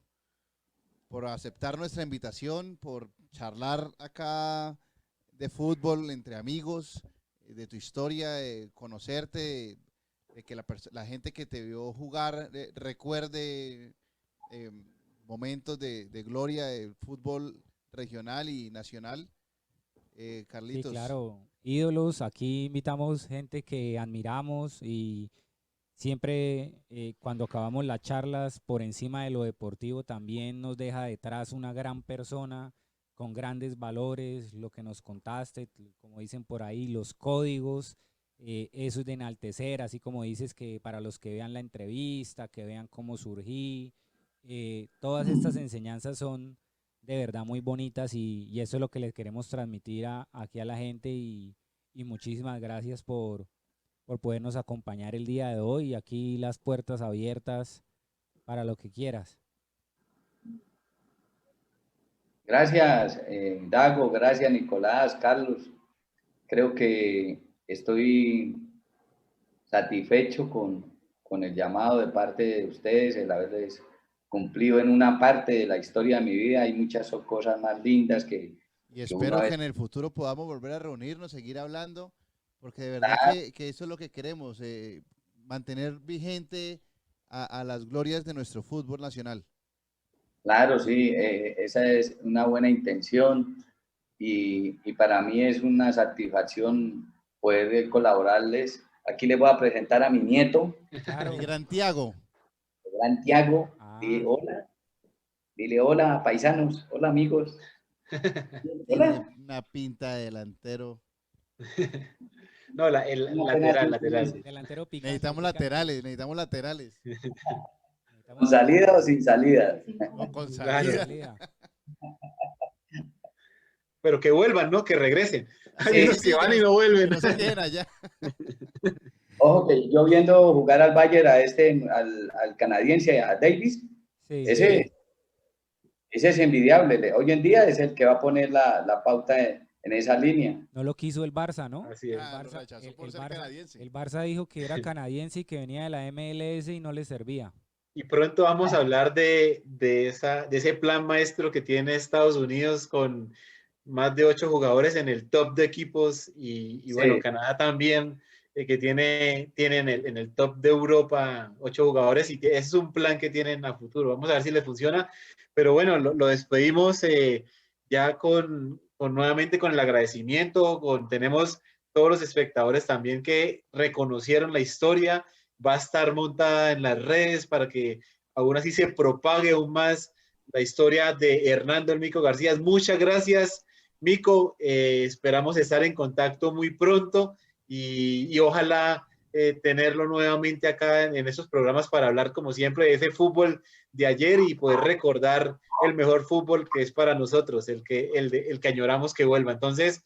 aceptar nuestra invitación, por charlar acá de fútbol entre amigos, de tu historia, de conocerte, de que la gente que te vio jugar recuerde momentos de gloria del fútbol regional y nacional. Sí, Carlitos. claro. Ídolos, aquí invitamos gente que admiramos y siempre cuando acabamos las charlas, por encima de lo deportivo, también nos deja detrás una gran persona con grandes valores, lo que nos contaste, como dicen por ahí, los códigos, eso es de enaltecer, así como dices que para los que vean la entrevista, que vean cómo surgí, todas estas enseñanzas son de verdad muy bonitas y eso es lo que les queremos transmitir aquí a la gente y muchísimas gracias por podernos acompañar el día de hoy. Aquí las puertas abiertas para lo que quieras. Gracias, Dago, gracias, Nicolás, Carlos. Creo que estoy satisfecho con el llamado de parte de ustedes, el haberles cumplido en una parte de la historia de mi vida. Hay muchas cosas más lindas Y espero que en el futuro podamos volver a reunirnos, seguir hablando, porque de verdad que eso es lo que queremos, mantener vigente a las glorias de nuestro fútbol nacional. Claro, sí, esa es una buena intención y para mí es una satisfacción poder colaborarles. Aquí les voy a presentar a mi nieto. Claro. El gran Tiago. El gran Tiago. Ah. Dile hola, paisanos, hola amigos. Tiene una pinta de delantero. No, lateral. Delantero picante. Necesitamos laterales. ¿Con salida o sin salida? No, con salida. Pero que vuelvan, ¿no? Que regresen. Hay Sí, unos que van y no vuelven. Que no se queden allá. Ojo, que yo viendo jugar al Bayern al canadiense, a Davis, Sí, ese es envidiable. Hoy en día es el que va a poner la pauta en esa línea. No lo quiso el Barça, ¿no? Así es. El Barça dijo que era canadiense y que venía de la MLS y no le servía. Y pronto vamos a hablar de ese plan maestro que tiene Estados Unidos con más de 8 jugadores en el top de equipos y sí. Bueno, Canadá también, que tiene en el top de Europa 8 jugadores y ese es un plan que tienen a futuro. Vamos a ver si les funciona. Pero bueno, lo despedimos ya nuevamente con el agradecimiento, tenemos todos los espectadores también que reconocieron la historia va a estar montada en las redes para que aún así se propague aún más la historia de Hernando el Mico García. Muchas gracias, Mico. Esperamos estar en contacto muy pronto y ojalá tenerlo nuevamente acá en esos programas para hablar, como siempre, de ese fútbol de ayer y poder recordar el mejor fútbol que es para nosotros, el que añoramos que vuelva. Entonces,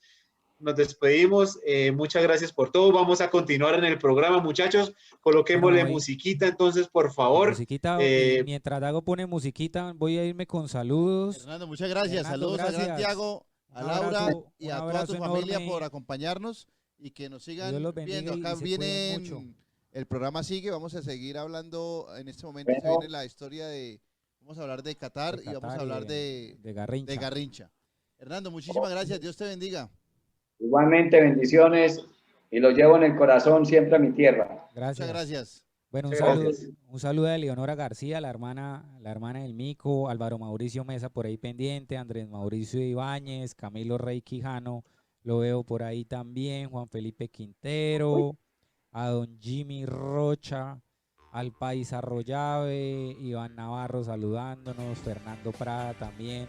nos despedimos. Muchas gracias por todo. Vamos a continuar en el programa, muchachos. Coloquémosle Bueno, musiquita, entonces, por favor. musiquita, y mientras Dago pone musiquita, voy a irme con saludos. Fernando, muchas gracias. Fernando, Saludos a Gran gracias. Tiago, a Un Laura abrazo, y un a toda tu abrazo familia enorme. por acompañarnos y que nos sigan Dios los bendiga viendo. y Acá se cuiden viene mucho. el programa sigue, vamos a seguir hablando en este momento. Se Bueno. viene la historia vamos a hablar de Qatar, y vamos a hablar de Garrincha. de Garrincha. Hernando, muchísimas gracias. Dios te bendiga. Igualmente, bendiciones y lo llevo en el corazón siempre a mi tierra. Gracias. Muchas gracias. Bueno, Gracias. un saludo a Leonora García, la hermana del Mico, Álvaro Mauricio Mesa por ahí pendiente, Andrés Mauricio Ibáñez, Camilo Rey Quijano, lo veo por ahí también, Juan Felipe Quintero, a don Jimmy Rocha, al País Arroyave, Iván Navarro saludándonos, Fernando Prada también,